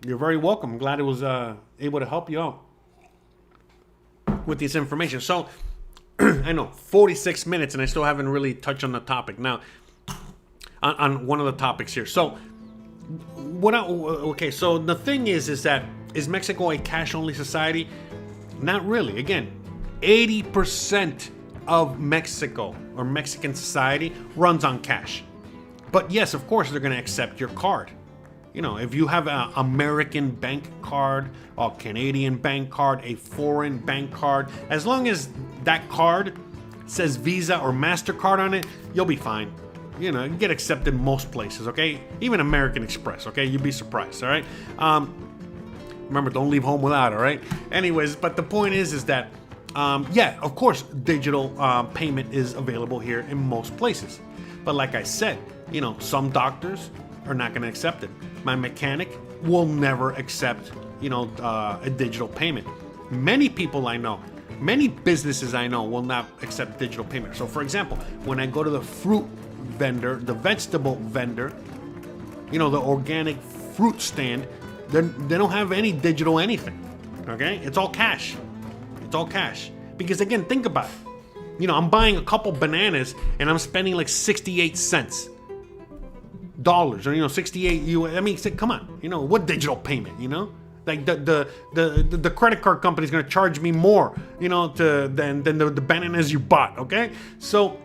You're very welcome. I'm glad I was able to help you out with this information. So, I know 46 minutes, and I still haven't really touched on the topic. Now, on one of the topics here. So, so the thing is that, is Mexico a cash-only society? Not really. Again, 80% of Mexico or Mexican society runs on cash. But yes, of course, they're going to accept your card. If you have an American bank card, a Canadian bank card, a foreign bank card, as long as that card says Visa or MasterCard on it, you'll be fine. You get accepted most places, okay? Even American Express, okay? You'd be surprised, all right? Remember, don't leave home without, all right? Anyways, but the point is that, of course, digital payment is available here in most places. But like I said, some doctors are not going to accept it. My mechanic will never accept, a digital payment. Many people I know, many businesses I know will not accept digital payment. So, for example, when I go to the fruit vendor, the vegetable vendor, the organic fruit stand, they don't have any digital anything. Okay? It's all cash. Because again, think about it. I'm buying a couple bananas and I'm spending like 68 cents. Dollars, or 68 US. I mean, come on, what digital payment, like the credit card company is going to charge me more, than the bananas you bought. Okay, so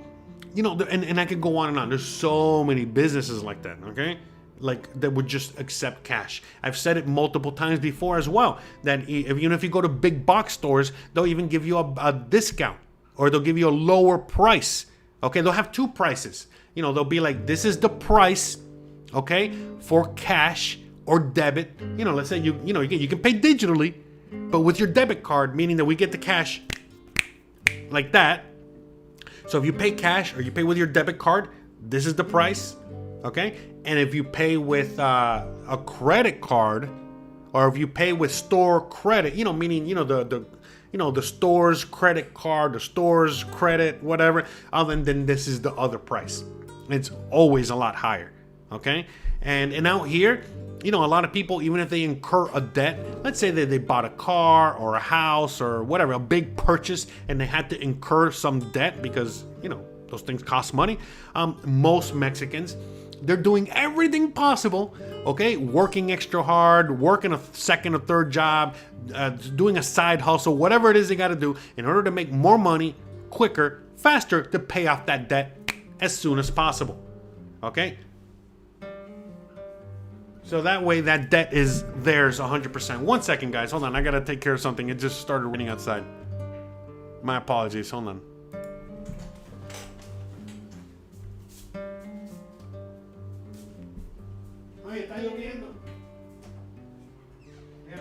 and I could go on and on. There's so many businesses like that. Okay, like that would just accept cash. I've said it multiple times before as well, that if you go to big box stores, they'll even give you a discount, or they'll give you a lower price. Okay, they'll have two prices. They'll be like, this is the price, okay, for cash or debit. Let's say you can pay digitally, but with your debit card, meaning that we get the cash like that. So if you pay cash or you pay with your debit card, this is the price, okay? And if you pay with a credit card, or if you pay with store credit, meaning the store's credit card, the store's credit, whatever, then this is the other price. It's always a lot higher, okay? And out here, a lot of people, even if they incur a debt, let's say that they bought a car or a house or whatever, a big purchase, and they had to incur some debt because, those things cost money. Most Mexicans, they're doing everything possible, okay? Working extra hard, working a second or third job, doing a side hustle, whatever it is they got to do in order to make more money quicker, faster, to pay off that debt as soon as possible, okay? So that way that debt is theirs 100%. 1 second, guys. Hold on. I got to take care of something. It just started raining outside. My apologies. Hold on. Oye, está lloviendo. Yeah.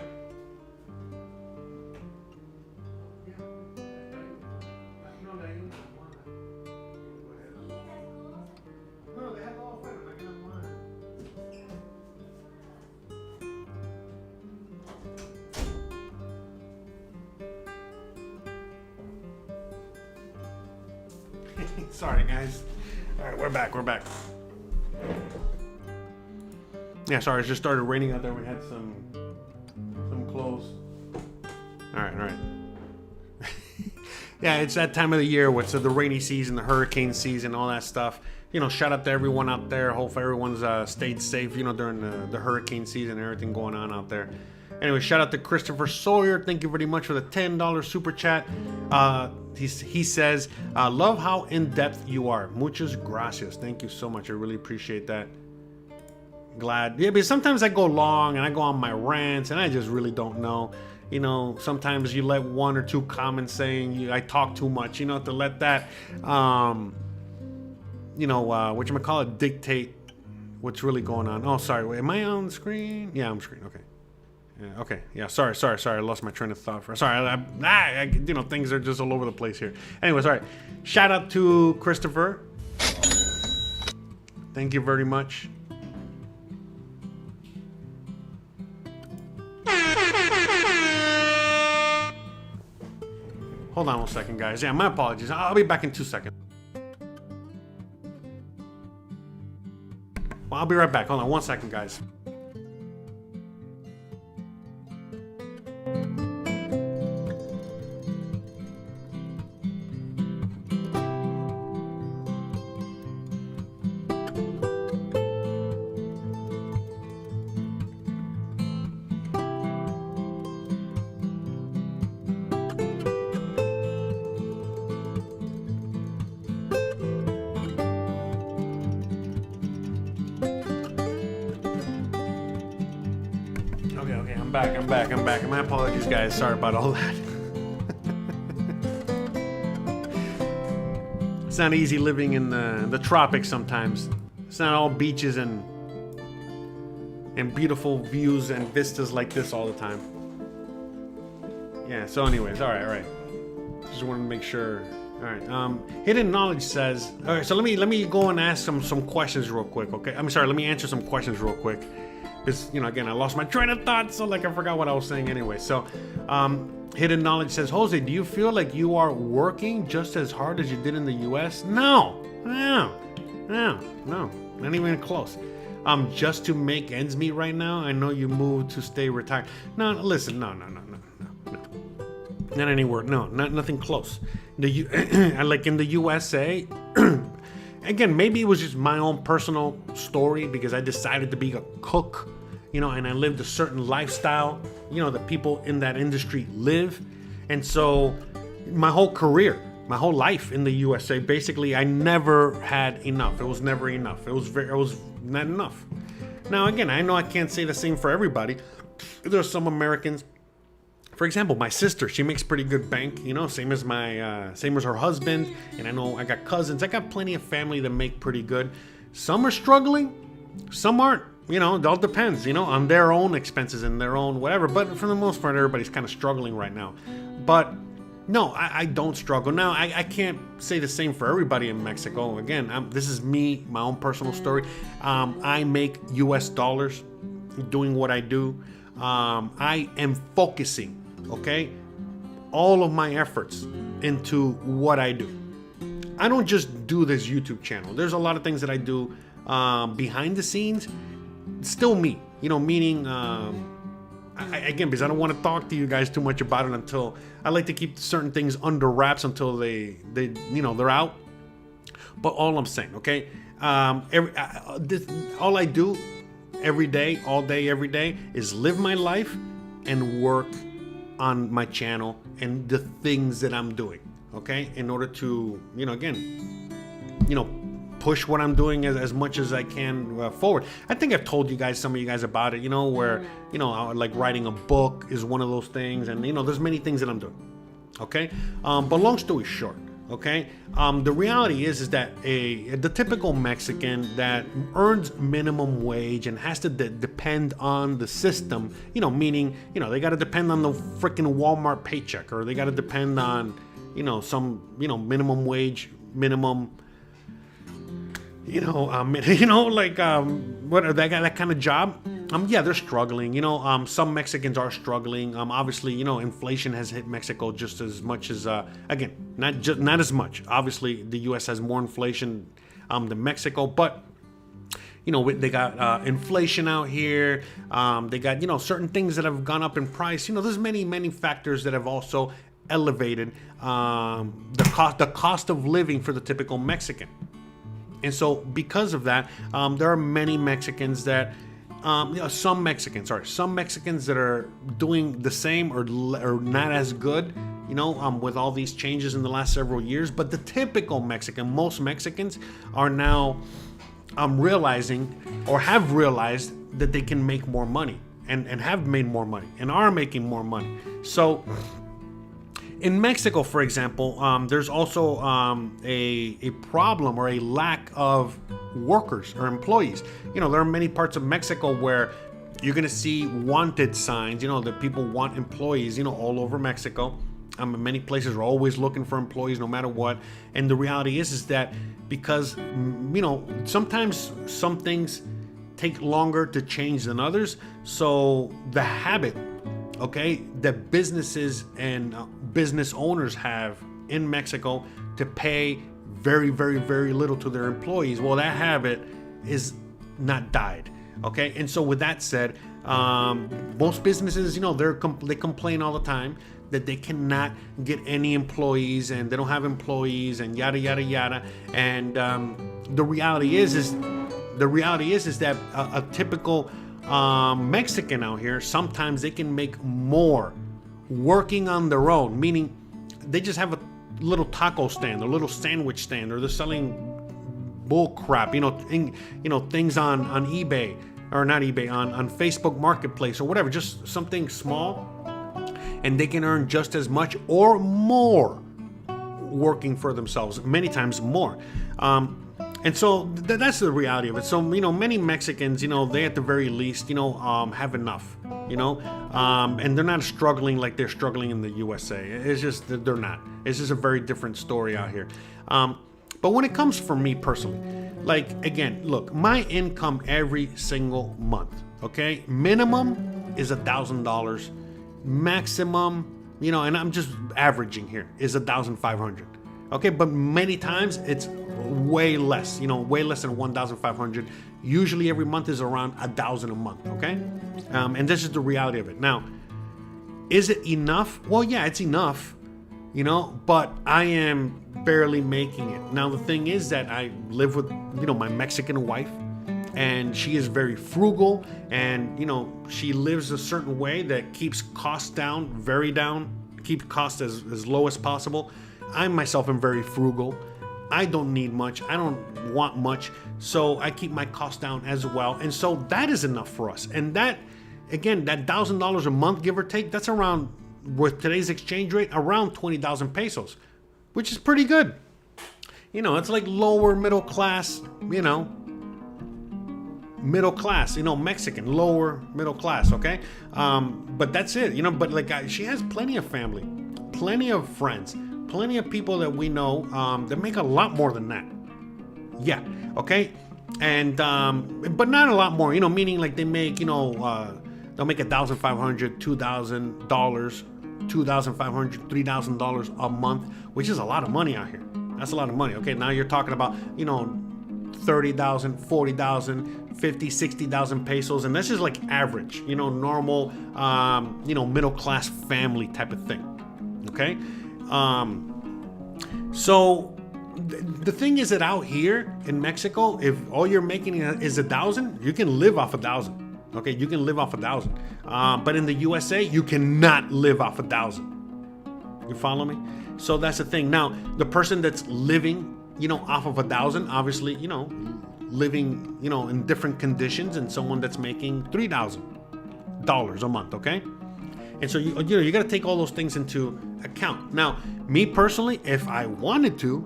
Sorry, guys. All right, we're back. Yeah, sorry, it just started raining out there. We had some clothes. All right. Yeah, it's that time of the year where it's the rainy season, the hurricane season, all that stuff. You know, shout out to everyone out there. Hopefully everyone's stayed safe, you know, during the hurricane season and everything going on out there. Anyway, shout out to Christopher Sawyer. Thank you very much for the $10 super chat. He says, love how in-depth you are. Muchas gracias. Thank you so much. I really appreciate that. Glad. Yeah, but sometimes I go long and I go on my rants and I just really don't know. You know, sometimes you let one or two comments saying I talk too much, you know, to let that, whatchamacallit, dictate what's really going on. Oh, sorry. Wait, am I on screen? Yeah, I'm screen. Okay. Yeah, okay. Yeah, sorry. I lost my train of thought. Things are just all over the place here. Anyways, all right. Shout out to Christopher. Thank you very much. Hold on 1 second, guys. Yeah, my apologies. I'll be back in 2 seconds. Well, I'll be right back. Hold on 1 second, guys. I'm back. My apologies, guys. Sorry about all that. It's not easy living in the tropics sometimes. It's not all beaches and beautiful views and vistas like this all the time. Yeah, so anyways, all right. Just wanted to make sure. All right. Hidden Knowledge says, all right, so let me go and ask some questions real quick, okay? I'm sorry, let me answer some questions real quick. Because, you know, again, I lost my train of thought, so I forgot what I was saying anyway. So, Hidden Knowledge says, Jose, do you feel like you are working just as hard as you did in the U.S.? No, not even close. Just to make ends meet right now. I know you moved to stay retired. No, listen, no. Not anywhere. No, nothing close. Like in the USA. Again, maybe it was just my own personal story because I decided to be a cook, you know, and I lived a certain lifestyle, you know, that people in that industry live. And so my whole career, my whole life in the USA, basically, I never had enough. It was never enough. It was not enough. Now, again, I know I can't say the same for everybody. There are some Americans. For example, my sister, she makes pretty good bank, you know, same as her husband. And I know I got cousins. I got plenty of family that make pretty good. Some are struggling, some aren't. You know, it all depends, you know, on their own expenses and their own whatever. But for the most part, everybody's kind of struggling right now. But no, I don't struggle. Now, I can't say the same for everybody in Mexico. Again, this is me, my own personal story. I make US dollars doing what I do. I am focusing, okay, all of my efforts into what I do. I don't just do this YouTube channel. There's a lot of things that I do behind the scenes. It's still me, you know, meaning, again, because I don't want to talk to you guys too much about it until I like to keep certain things under wraps until they're out. But all I'm saying, okay, all I do every day, all day, every day is live my life and work on my channel and the things that I'm doing, okay, in order to, you know, again, you know, push what I'm doing as much as I can forward. I think I've told you guys, some of you guys about it, you know, where, you know, like writing a book is one of those things, and, you know, there's many things that I'm doing, okay, but long story short, okay, the reality is that the typical Mexican that earns minimum wage and has to depend on the system, you know, meaning, you know, they got to depend on the freaking Walmart paycheck, or they got to depend on, you know, some, you know, minimum wage, minimum, you know, like, what are that kind of job? Yeah, they're struggling. You know, some Mexicans are struggling. Obviously, you know, inflation has hit Mexico just as much as, again, not as much. Obviously, the U.S. has more inflation than Mexico, but they got inflation out here. They got certain things that have gone up in price. There's many factors that have also elevated the cost of living for the typical Mexican. And so because of that, there are many Mexicans that some Mexicans that are doing the same or not as good, with all these changes in the last several years. But the typical Mexican, most Mexicans are now realizing or have realized that they can make more money and have made more money and are making more money. So in Mexico, for example, there's also a problem or a lack of workers or employees. There are many parts of Mexico where you're going to see wanted signs, that people want employees, all over Mexico. Many places are always looking for employees no matter what. And the reality is that because, sometimes some things take longer to change than others. So the habit, that businesses and business owners have in Mexico to pay very, very, very little to their employees, well, that habit is not died. Okay. And so with that said, most businesses, they complain all the time that they cannot get any employees and they don't have employees and yada, yada, yada. And the reality is that a typical Mexican out here, sometimes they can make more working on their own, meaning they just have a little taco stand, a little sandwich stand, or they're selling bull crap, things on eBay, or not eBay, on Facebook Marketplace or whatever, just something small, and they can earn just as much or more working for themselves, many times more. And so that's the reality of it. So, many Mexicans, they at the very least, have enough, and they're not struggling like they're struggling in the USA. It's just that they're not. It's just a very different story out here. But when it comes for me personally, again, look, my income every single month, minimum is $1,000. Maximum, and I'm just averaging here, is 1,500. Okay, but many times it's way less, way less than 1,500. Usually every month is around 1,000 a month. Okay, and this is the reality of it. Now, is it enough? Well, yeah, it's enough, but I am barely making it. Now, the thing is that I live with, my Mexican wife, and she is very frugal, and she lives a certain way that keeps costs down, keep costs as low as possible. I myself am very frugal. I don't need much. I don't want much. So I keep my costs down as well. And so that is enough for us. And that, again, that $1,000 a month, give or take, that's around, with today's exchange rate, around 20,000 pesos, which is pretty good. It's like lower middle class, Mexican, lower middle class, okay? But that's it, but she has plenty of family, plenty of friends, plenty of people that we know that make a lot more than that. Yeah, okay? And, but not a lot more, meaning they make, they'll make $1,500, $2,000, $2,500, $3,000 a month, which is a lot of money out here. That's a lot of money, okay? Now you're talking about, 30,000, 40,000, 50, 60,000 pesos, and that's just average, normal, middle class family type of thing. Okay, so the thing is that out here in Mexico, if all you're making is 1,000, you can live off 1,000. Okay, you can live off 1,000, but in the USA, you cannot live off 1,000. You follow me? So that's the thing. Now, the person that's living, off of 1,000, obviously, living, in different conditions, and someone that's making $3,000 a month. Okay. And so, you got to take all those things into account. Now, me personally, if I wanted to,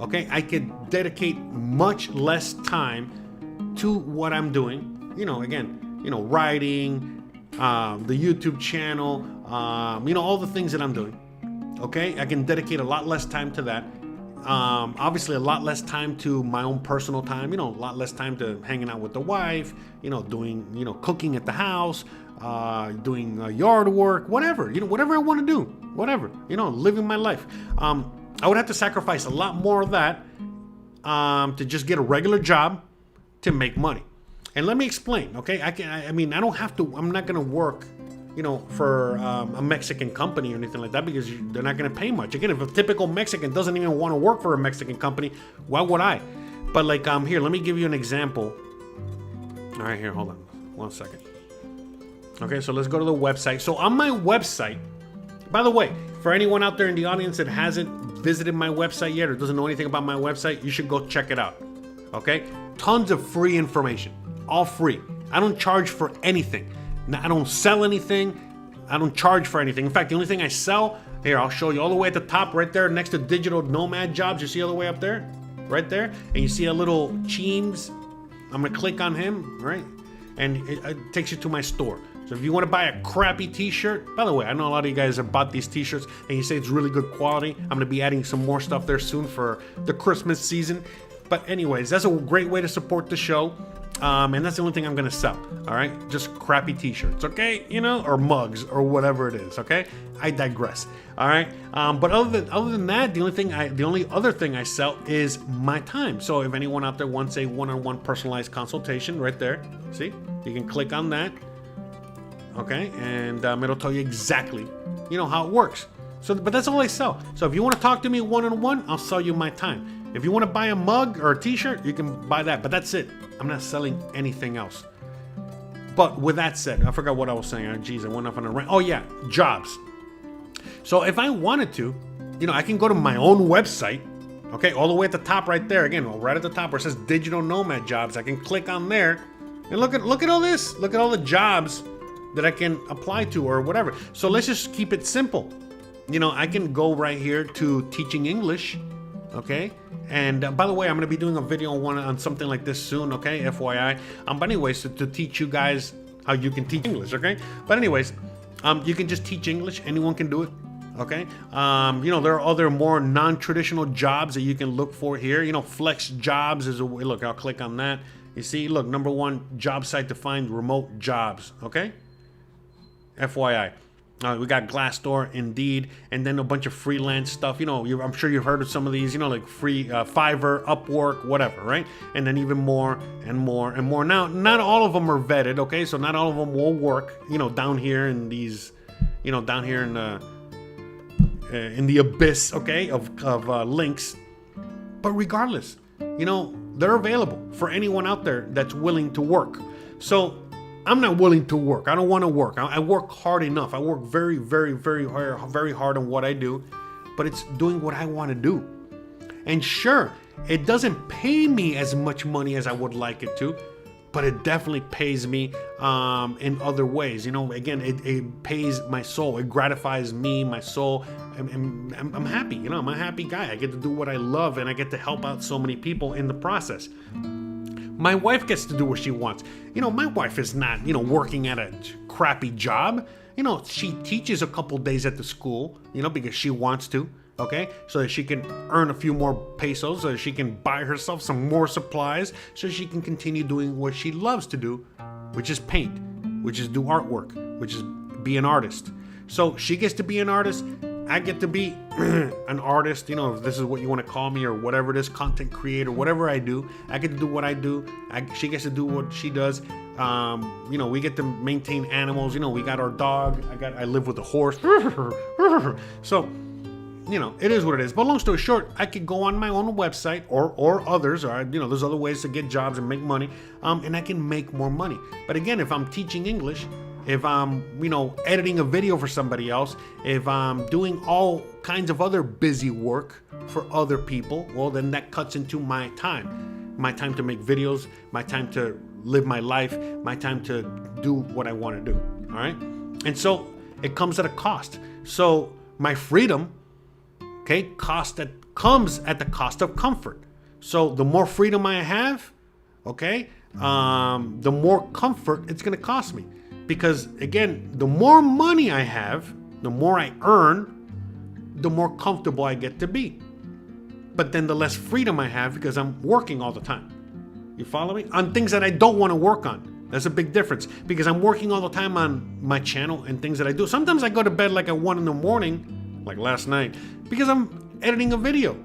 okay, I could dedicate much less time to what I'm doing. Writing, the YouTube channel, all the things that I'm doing. Okay, I can dedicate a lot less time to that. Obviously, a lot less time to my own personal time. A lot less time to hanging out with the wife. Doing, cooking at the house. doing yard work, whatever, whatever I want to do, whatever, living my life. I would have to sacrifice a lot more of that to just get a regular job to make money. And let me explain, okay? I mean, I don't have to, I'm not going to work, for a Mexican company or anything like that, because they're not going to pay much. Again, if a typical Mexican doesn't even want to work for a Mexican company, why would I? But like, here, let me give you an example. All right, here, hold on 1 second. Okay, so let's go to the website. So on my website, by the way, for anyone out there in the audience that hasn't visited my website yet or doesn't know anything about my website, you should go check it out. Okay, tons of free information, all free. I don't charge for anything. I don't sell anything. I don't charge for anything. In fact, the only thing I sell, here, I'll show you all the way at the top right there next to digital nomad jobs. You see all the way up there? Right there? And you see a little Cheems. I'm going to click on him, right? And it takes you to my store. So if you want to buy a crappy t-shirt, by the way, I know a lot of you guys have bought these t-shirts and you say it's really good quality. I'm going to be adding some more stuff there soon for the Christmas season. But anyways, that's a great way to support the show. And that's the only thing I'm going to sell. All right. Just crappy t-shirts. Okay. Or mugs or whatever it is. Okay. I digress. All right. But other than that, the only other thing I sell is my time. So if anyone out there wants a one-on-one personalized consultation right there, see, you can click on that. Okay. And it'll tell you exactly, how it works. So, but that's all I sell. So if you want to talk to me one-on-one, I'll sell you my time. If you want to buy a mug or a t-shirt, you can buy that, but that's it. I'm not selling anything else. But with that said, I forgot what I was saying. Geez, I went off on a rant. Oh yeah, jobs. So if I wanted to, I can go to my own website, okay, all the way at the top right there. Again, right at the top where it says digital nomad jobs. I can click on there and look at all this. Look at all the jobs that I can apply to or whatever. So let's just keep it simple. I can go right here to teaching English, okay? And by the way, I'm going to be doing a video on something like this soon, okay? FYI. But anyways, to teach you guys how you can teach English, okay? But anyways, you can just teach English. Anyone can do it, okay? There are other more non-traditional jobs that you can look for here. Flex jobs is a way. Look, I'll click on that. You see, look, number one job site to find remote jobs, okay? FYI. We got Glassdoor, Indeed, and then a bunch of freelance stuff. I'm sure you've heard of some of these, like free Fiverr, Upwork, whatever, right? And then even more and more and more. Now, not all of them are vetted, okay? So not all of them will work, down here in these, down here in the abyss, okay, of links. But regardless, they're available for anyone out there that's willing to work. So I'm not willing to work. I don't want to work. I work hard enough. I work very, very, very hard on what I do, but it's doing what I want to do. And sure, it doesn't pay me as much money as I would like it to, but it definitely pays me in other ways. Again, it pays my soul. It gratifies me, my soul. I'm happy. I'm a happy guy. I get to do what I love, and I get to help out so many people in the process. My wife gets to do what she wants. My wife is not, working at a crappy job. She teaches a couple days at the school, because she wants to, okay? So that she can earn a few more pesos, so that she can buy herself some more supplies, so she can continue doing what she loves to do, which is paint, which is do artwork, which is be an artist. So she gets to be an artist. I get to be an artist, if this is what you want to call me or whatever it is, content creator, whatever I do. I get to do what I do. She gets to do what she does. We get to maintain animals. We got our dog. I live with a horse. So, it is what it is. But long story short, I could go on my own website or others. Or, there's other ways to get jobs and make money. And I can make more money. But again, if I'm teaching English, if I'm, editing a video for somebody else, if I'm doing all kinds of other busy work for other people, well, then that cuts into my time to make videos, my time to live my life, my time to do what I want to do. All right. And so it comes at a cost. So my freedom, okay, comes at the cost of comfort. So the more freedom I have, okay, the more comfort it's going to cost me. Because again, the more money I have, the more I earn, the more comfortable I get to be. But then the less freedom I have because I'm working all the time. You follow me? On things that I don't want to work on. That's a big difference because I'm working all the time on my channel and things that I do. Sometimes I go to bed like at 1 in the morning, like last night, because I'm editing a video.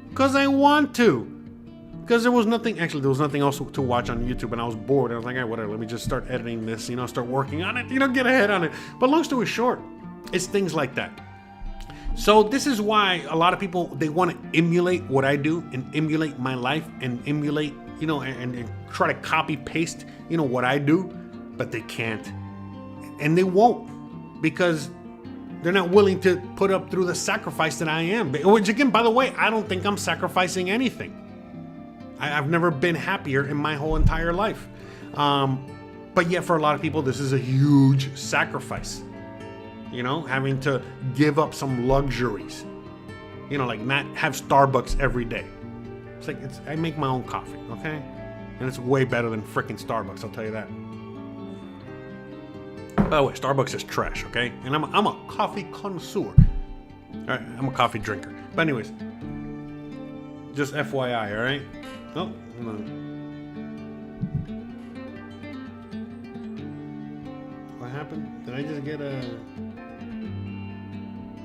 Because I want to. Because there was nothing else to watch on YouTube and I was bored. I was like, hey, whatever, let me just start editing this, start working on it, get ahead on it. But long story short, it's things like that. So this is why a lot of people, they want to emulate what I do and emulate my life and emulate, and try to copy paste, what I do, but they can't. And they won't because they're not willing to put up through the sacrifice that I am. Which again, by the way, I don't think I'm sacrificing anything. I've never been happier in my whole entire life. But yet for a lot of people, this is a huge sacrifice. Having to give up some luxuries. Like not have Starbucks every day. It's like, I make my own coffee, okay? And it's way better than freaking Starbucks, I'll tell you that. By the way, Starbucks is trash, okay? And I'm a coffee connoisseur. All right, I'm a coffee drinker. But anyways, just FYI, all right? Oh, hold on. What happened? Did I just get a...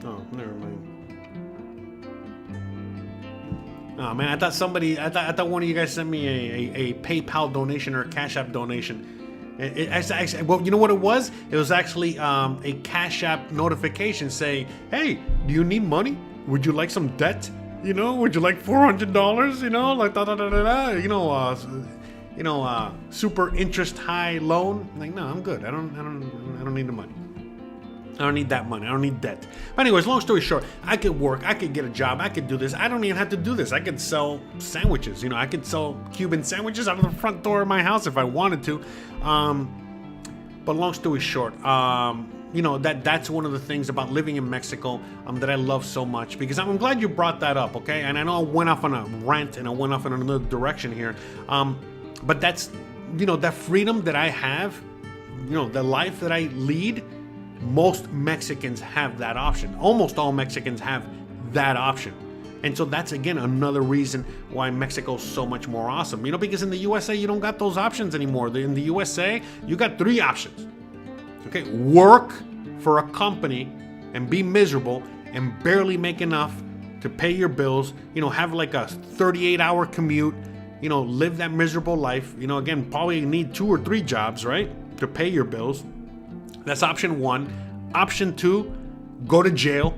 Oh, never mind. Oh man, I thought one of you guys sent me a PayPal donation or a Cash App donation. Well, you know what it was? It was actually a Cash App notification saying, "Hey, do you need money? Would you like some debt? Would you like $400? Like super interest high loan." I'm like, no, I'm good. I don't need the money. I don't need that money. I don't need debt. But anyways, long story short, I could work. I could get a job. I could do this. I don't even have to do this. I could sell sandwiches. I could sell Cuban sandwiches out of the front door of my house if I wanted to. But long story short, that's one of the things about living in Mexico that I love so much, because I'm glad you brought that up, okay? And I know I went off on a rant and I went off in another direction here. But that's, that freedom that I have, the life that I lead, most Mexicans have that option. Almost all Mexicans have that option. And so that's, again, another reason why Mexico's so much more awesome. Because in the USA, you don't got those options anymore. In the USA, you got 3 options. Okay, work for a company and be miserable and barely make enough to pay your bills, have like a 38-hour commute, live that miserable life. Again, probably need 2 or 3 jobs, right, to pay your bills. That's option 1. Option 2, go to jail.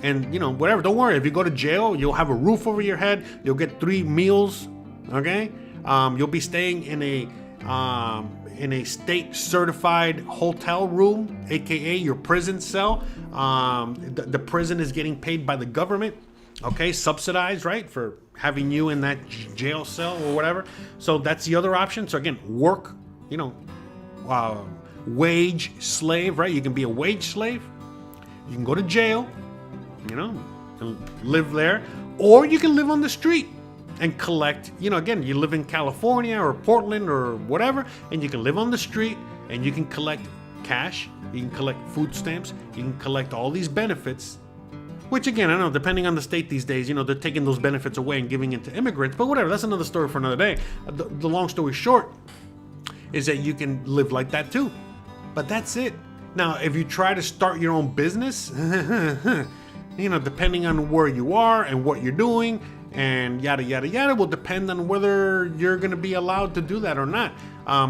And, whatever, don't worry. If you go to jail, you'll have a roof over your head. You'll get 3 meals, okay? You'll be staying in a state-certified hotel room, aka your prison cell. The prison is getting paid by the government, okay? Subsidized, right, for having you in that jail cell or whatever. So that's the other option. So again, work, wage slave, right? You can be a wage slave. You can go to jail, and live there, or you can live on the street and collect, again, you live in California or Portland or whatever, and you can live on the street and you can collect cash, you can collect food stamps, you can collect all these benefits, which again, I don't know, depending on the state these days, they're taking those benefits away and giving it to immigrants, but whatever, that's another story for another day. The long story short is that you can live like that too. But that's it. Now, if you try to start your own business, depending on where you are and what you're doing and yada, yada, yada, will depend on whether you're going to be allowed to do that or not.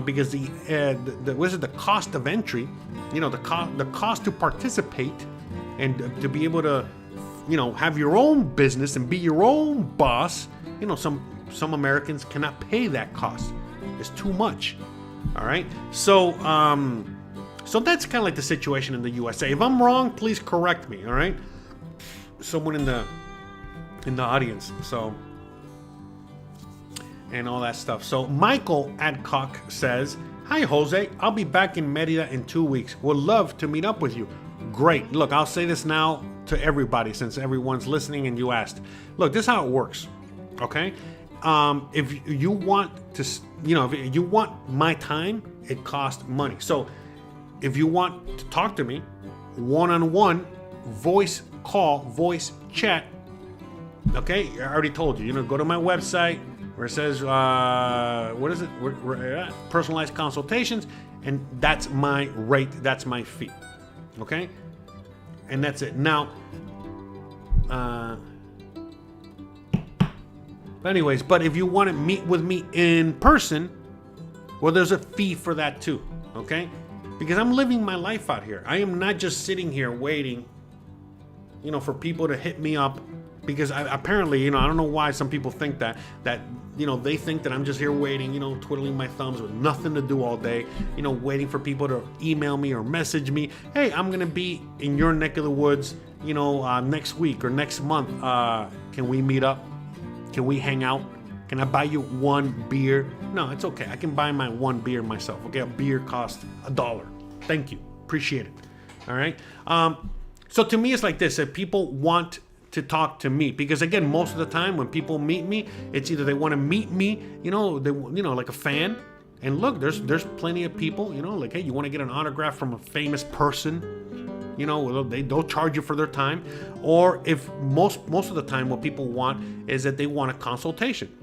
Because the cost of entry, the cost to participate and to be able to, have your own business and be your own boss, some Americans cannot pay that cost. It's too much. All right. So that's kind of like the situation in the USA. If I'm wrong, please correct me, all right? Someone in the audience, so, and all that stuff. So Michael Adcock says, "Hi, Jose. I'll be back in Merida in 2 weeks. Would love to meet up with you." Great. Look, I'll say this now to everybody since everyone's listening and you asked. Look, this is how it works, okay? If you want to, if you want my time, it costs money. So if you want to talk to me one-on-one, voice call, voice chat, okay? I already told you, go to my website, where it says, what is it? We're at personalized consultations, and that's my rate, that's my fee. Okay? And that's it. Now, but if you want to meet with me in person, well, there's a fee for that too. Okay? Because I'm living my life out here. I am not just sitting here waiting, for people to hit me up. Because apparently, I don't know why some people think that they think that I'm just here waiting, twiddling my thumbs with nothing to do all day, waiting for people to email me or message me. Hey, I'm going to be in your neck of the woods, next week or next month. Can we meet up? Can we hang out? Can I buy you one beer? No, it's okay. I can buy my one beer myself. Okay, a beer costs $1. Thank you. Appreciate it. All right. So to me, it's like this. If people want to talk to me, because again, most of the time when people meet me, it's either they want to meet me, like a fan. And look, there's plenty of people, like, hey, you want to get an autograph from a famous person, they'll charge you for their time. Or if most of the time what people want is that they want a consultation.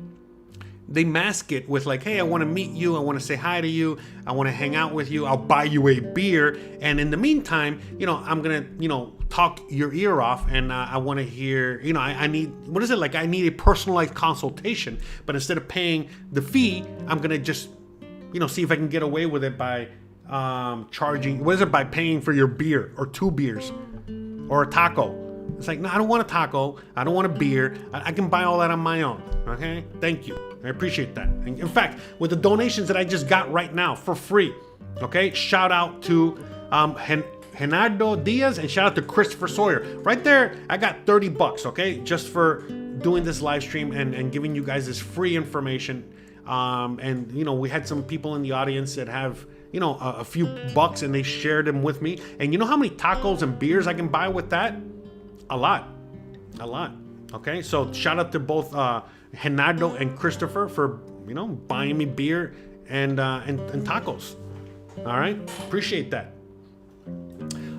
They mask it with like, hey, I want to meet you. I want to say hi to you. I want to hang out with you. I'll buy you a beer. And in the meantime, I'm going to, talk your ear off. And I want to hear, I need, I need a personalized consultation. But instead of paying the fee, I'm going to just, see if I can get away with it by charging, by paying for your beer or 2 beers or a taco. It's like, no, I don't want a taco. I don't want a beer. I can buy all that on my own. Okay? Thank you. I appreciate that. In fact, with the donations that I just got right now for free, okay? Shout out to Genardo Diaz and shout out to Christopher Sawyer. Right there, I got $30, okay? Just for doing this live stream and giving you guys this free information. And, we had some people in the audience that have, a few bucks and they shared them with me. And you know how many tacos and beers I can buy with that? A lot. Okay, so shout out to both Genardo and Christopher for buying me beer and tacos. All right, appreciate that.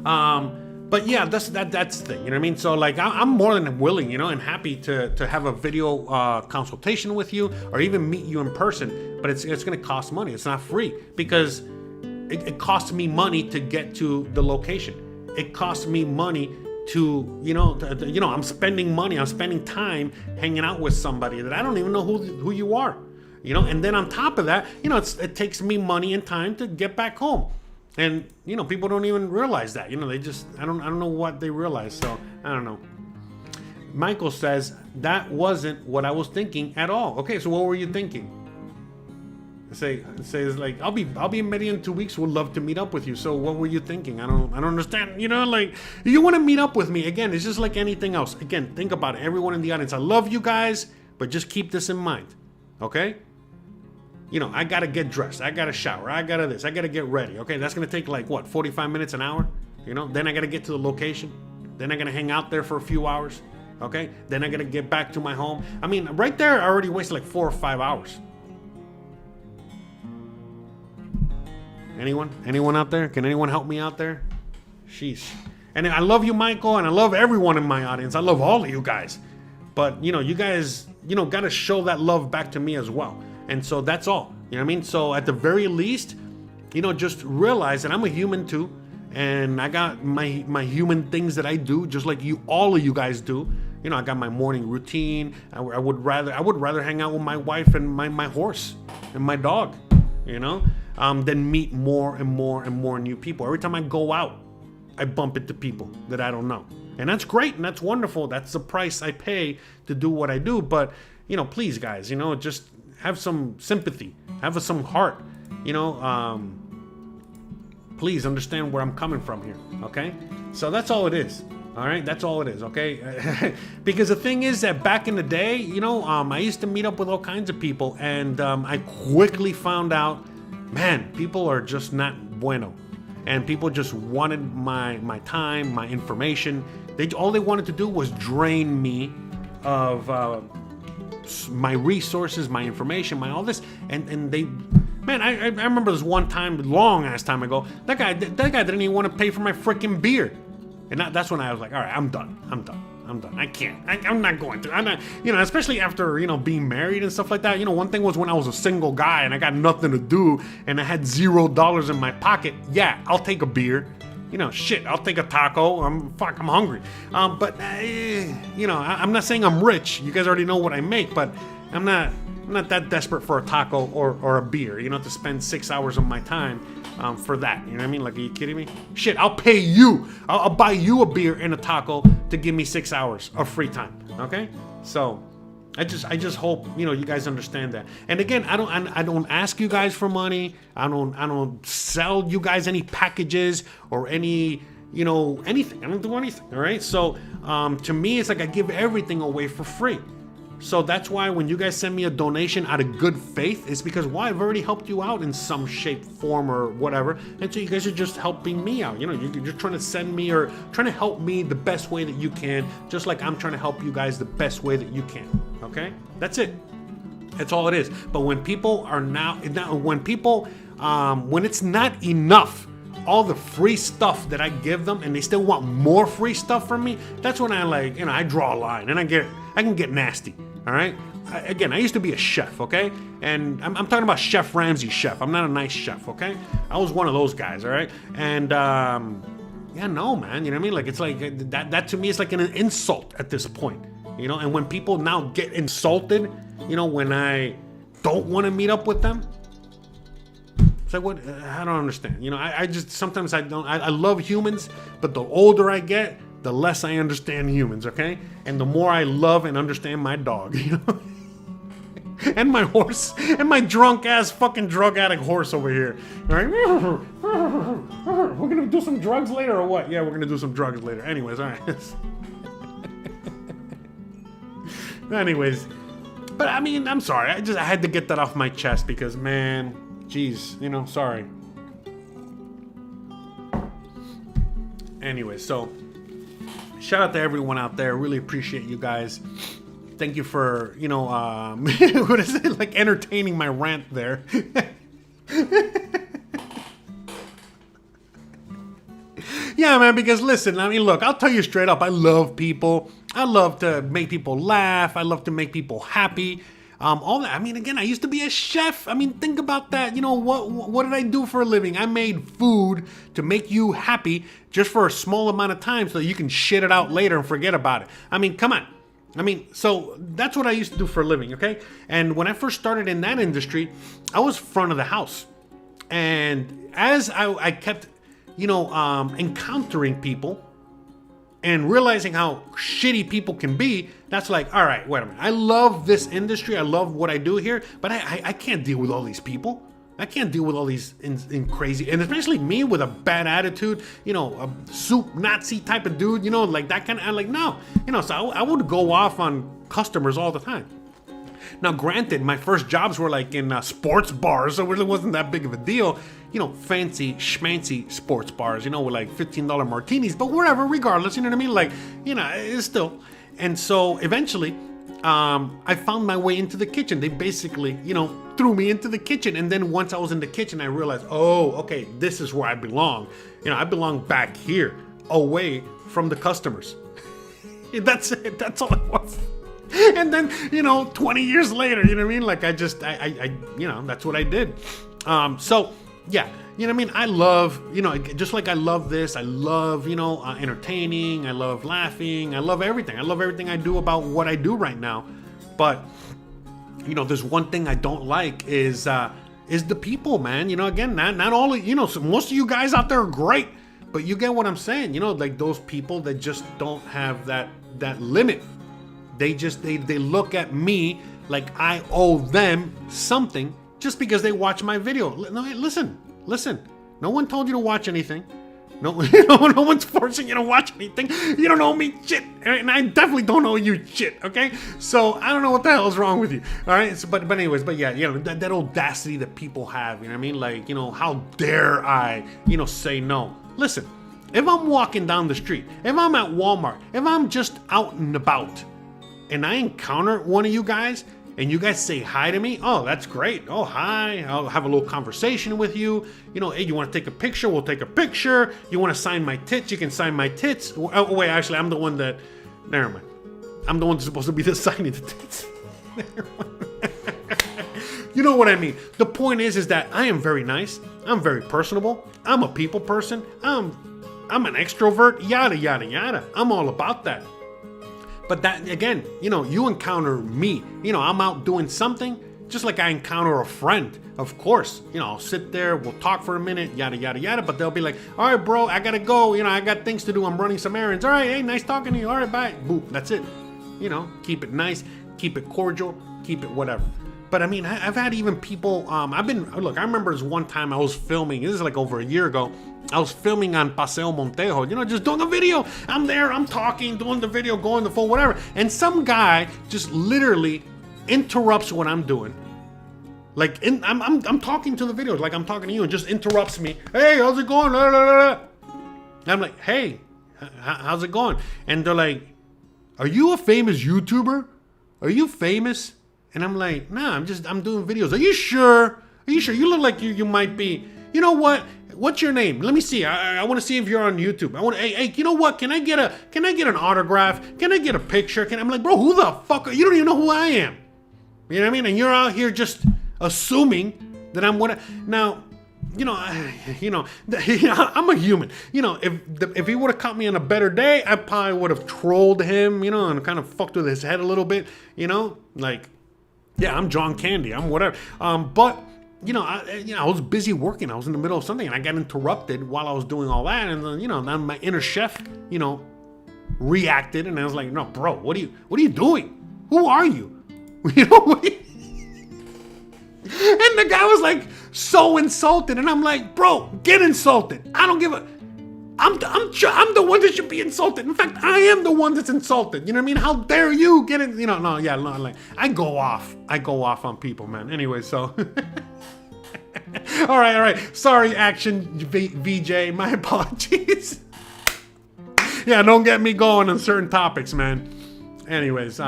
But yeah, that's the thing. You know what I mean? So like, I'm more than willing, and happy to have a video consultation with you or even meet you in person. But it's going to cost money. It's not free because it costs me money to get to the location. It costs me money to, I'm spending money, I'm spending time hanging out with somebody that I don't even know who you are, and then on top of that, it takes me money and time to get back home. And, people don't even realize that, they just, I don't know what they realize. So I don't know. Michael says that wasn't what I was thinking at all. Okay. So what were you thinking? Says like, I'll be in Medellin in 2 weeks. Would love to meet up with you. So what were you thinking? I don't understand. Like, you want to meet up with me again? It's just like anything else. Again, think about it. Everyone in the audience, I love you guys, but just keep this in mind, okay? I gotta get dressed. I gotta shower. I gotta this. I gotta get ready. Okay, that's gonna take like what, 45 minutes, an hour? Then I gotta get to the location. Then I gotta hang out there for a few hours. Okay, then I gotta get back to my home. I mean, right there, I already wasted like 4 or 5 hours. Anyone out there? Can anyone help me out there? Sheesh. And I love you, Michael, and I love everyone in my audience. I love all of you guys. But, you guys, got to show that love back to me as well. And so that's all. You know what I mean? So at the very least, just realize that I'm a human too. And I got my human things that I do, just like all of you guys do. I got my morning routine. I would rather hang out with my wife and my horse and my dog, than meet more and more new people. Every time I go out, I bump into people that I don't know. And that's great and that's wonderful. That's the price I pay to do what I do. But, please guys, just have some sympathy, have some heart, please understand where I'm coming from here. Okay. So that's all it is. All right. That's all it is. Okay. Because the thing is that back in the day, I used to meet up with all kinds of people and I quickly found out, man, people are just not bueno. And people just wanted my time, my information. All they wanted to do was drain me of my resources, my information, my all this. And they, man, I remember this one time, long ass time ago, that guy didn't even want to pay for my freaking beer. And that's when I was like, all right, I'm done. I'm done. I can't. I'm not going to. I'm not, especially after, being married and stuff like that. One thing was when I was a single guy and I got nothing to do and I had $0 in my pocket. Yeah, I'll take a beer. Shit, I'll take a taco. I'm hungry. But I'm not saying I'm rich. You guys already know what I make, but I'm not that desperate for a taco or a beer, to spend 6 hours of my time for that. You know what I mean? Like, are you kidding me? Shit, I'll pay you. I'll buy you a beer and a taco to give me 6 hours of free time. Okay? So I just hope, you guys understand that. And again, I don't ask you guys for money. I don't sell you guys any packages or any, anything. I don't do anything. All right? So to me, it's like I give everything away for free. So that's why when you guys send me a donation out of good faith, it's because, I've already helped you out in some shape, form, or whatever. And so you guys are just helping me out. You're just trying to send me or trying to help me the best way that you can, just like I'm trying to help you guys the best way that you can. Okay? That's it. That's all it is. But when people are when it's not enough, all the free stuff that I give them and they still want more free stuff from me, that's when I draw a line and I can get nasty. All right. I used to be a chef, okay? And I'm talking about Chef Ramsay chef. I'm not a nice chef, okay? I was one of those guys, all right? And no, man, you know what I mean? Like, it's like that to me is like an insult at this point, And when people now get insulted, when I don't want to meet up with them, it's like, what? I don't understand. I just sometimes I love humans, but the older I get, the less I understand humans, okay? And the more I love and understand my dog, and my horse, and my drunk ass fucking drug addict horse over here. All right? We're gonna do some drugs later or what? Yeah, we're gonna do some drugs later. Anyways, all right. Anyways, but I mean, I'm sorry. I had to get that off my chest because, man, geez, sorry. Anyway, so shout out to everyone out there. Really appreciate you guys. Thank you for, what is it? Like entertaining my rant there. Yeah, man, because listen, I mean, look, I'll tell you straight up. I love people. I love to make people laugh. I love to make people happy. All that. I mean, again, I used to be a chef. I mean, think about that. What did I do for a living? I made food to make you happy just for a small amount of time so you can shit it out later and forget about it. I mean, come on. I mean, so that's what I used to do for a living, okay? And when I first started in that industry, I was front of the house. And as I kept, encountering people and realizing how shitty people can be, that's like, all right, wait a minute. I love this industry. I love what I do here, but I can't deal with all these people. I can't deal with all these in crazy, and especially me with a bad attitude, a soup Nazi type of dude, like that kind of, I'm like, no, so I would go off on customers all the time. Now, granted, my first jobs were like in sports bars, so it really wasn't that big of a deal. Fancy schmancy sports bars, with like $15 martinis, but whatever, regardless, you know what I mean? Like, it's still. And so eventually, I found my way into the kitchen. They basically, threw me into the kitchen. And then once I was in the kitchen, I realized, oh, okay, this is where I belong. I belong back here, away from the customers. That's it. That's all it was. And then, 20 years later, you know what I mean? Like, I that's what I did. So, yeah, you know what I mean? I love, just like I love this, I love, entertaining, I love laughing, I love everything. I love everything I do about what I do right now. But, there's one thing I don't like is the people, man. Again, not all of, so most of you guys out there are great, but you get what I'm saying, like those people that just don't have that limit. They look at me like I owe them something just because they watch my video. No, listen. No one told you to watch anything. No one's forcing you to watch anything. You don't owe me shit, and I definitely don't owe you shit. Okay, so I don't know what the hell is wrong with you. All right, so, but anyways, but yeah, that audacity that people have. You know what I mean? Like, how dare I, say no? Listen, if I'm walking down the street, if I'm at Walmart, if I'm just out and about, and I encounter one of you guys, and you guys say hi to me, oh, that's great. Oh, hi. I'll have a little conversation with you. Hey, you want to take a picture? We'll take a picture. You want to sign my tits? You can sign my tits. Oh, wait, actually, I'm the one that Never mind. I'm the one that's supposed to be deciding the dates. You know what I mean? The point is that I am very nice. I'm very personable. I'm a people person. I'm an extrovert. Yada, yada, yada. I'm all about that. But that, again, you encounter me. I'm out doing something, just like I encounter a friend. Of course, I'll sit there, we'll talk for a minute, yada, yada, yada. But they'll be like, all right, bro, I gotta go. I got things to do. I'm running some errands. All right, hey, nice talking to you. All right, bye. Boop, that's it. Keep it nice, keep it cordial, keep it whatever. But I mean, I've had even people, I remember this one time I was filming, this is like over a year ago, I was filming on Paseo Montejo, just doing a video. I'm there, I'm talking, doing the video, going the phone, whatever. And some guy just literally interrupts what I'm doing. Like, I'm talking to the video, like I'm talking to you, and just interrupts me. Hey, how's it going? And I'm like, hey, how's it going? And they're like, are you a famous YouTuber? Are you famous? And I'm like, nah, I'm doing videos. Are you sure? You look like you might be. You know what? What's your name? Let me see. I want to see if you're on YouTube. Hey, you know what? Can I get an autograph? Can I get a picture? I'm like, bro, who the fuck are you? Don't even know who I am. You know what I mean? And you're out here just assuming that I'm what. Now, I'm a human. If he would have caught me on a better day, I probably would have trolled him, and kind of fucked with his head a little bit, like, yeah, I'm John Candy, I'm whatever. But I was busy working. I was in the middle of something, and I got interrupted while I was doing all that, and then then my inner chef, reacted, and I was like, no, bro, what are you doing? Who are you? And the guy was like so insulted, and I'm like, bro, get insulted. I don't give a. I'm the one that should be insulted. In fact, I am the one that's insulted. You know what I mean? How dare you get it? Like I go off on people, man. Anyway, so. all right. Sorry, Action VJ. My apologies. Yeah, don't get me going on certain topics, man. Anyways,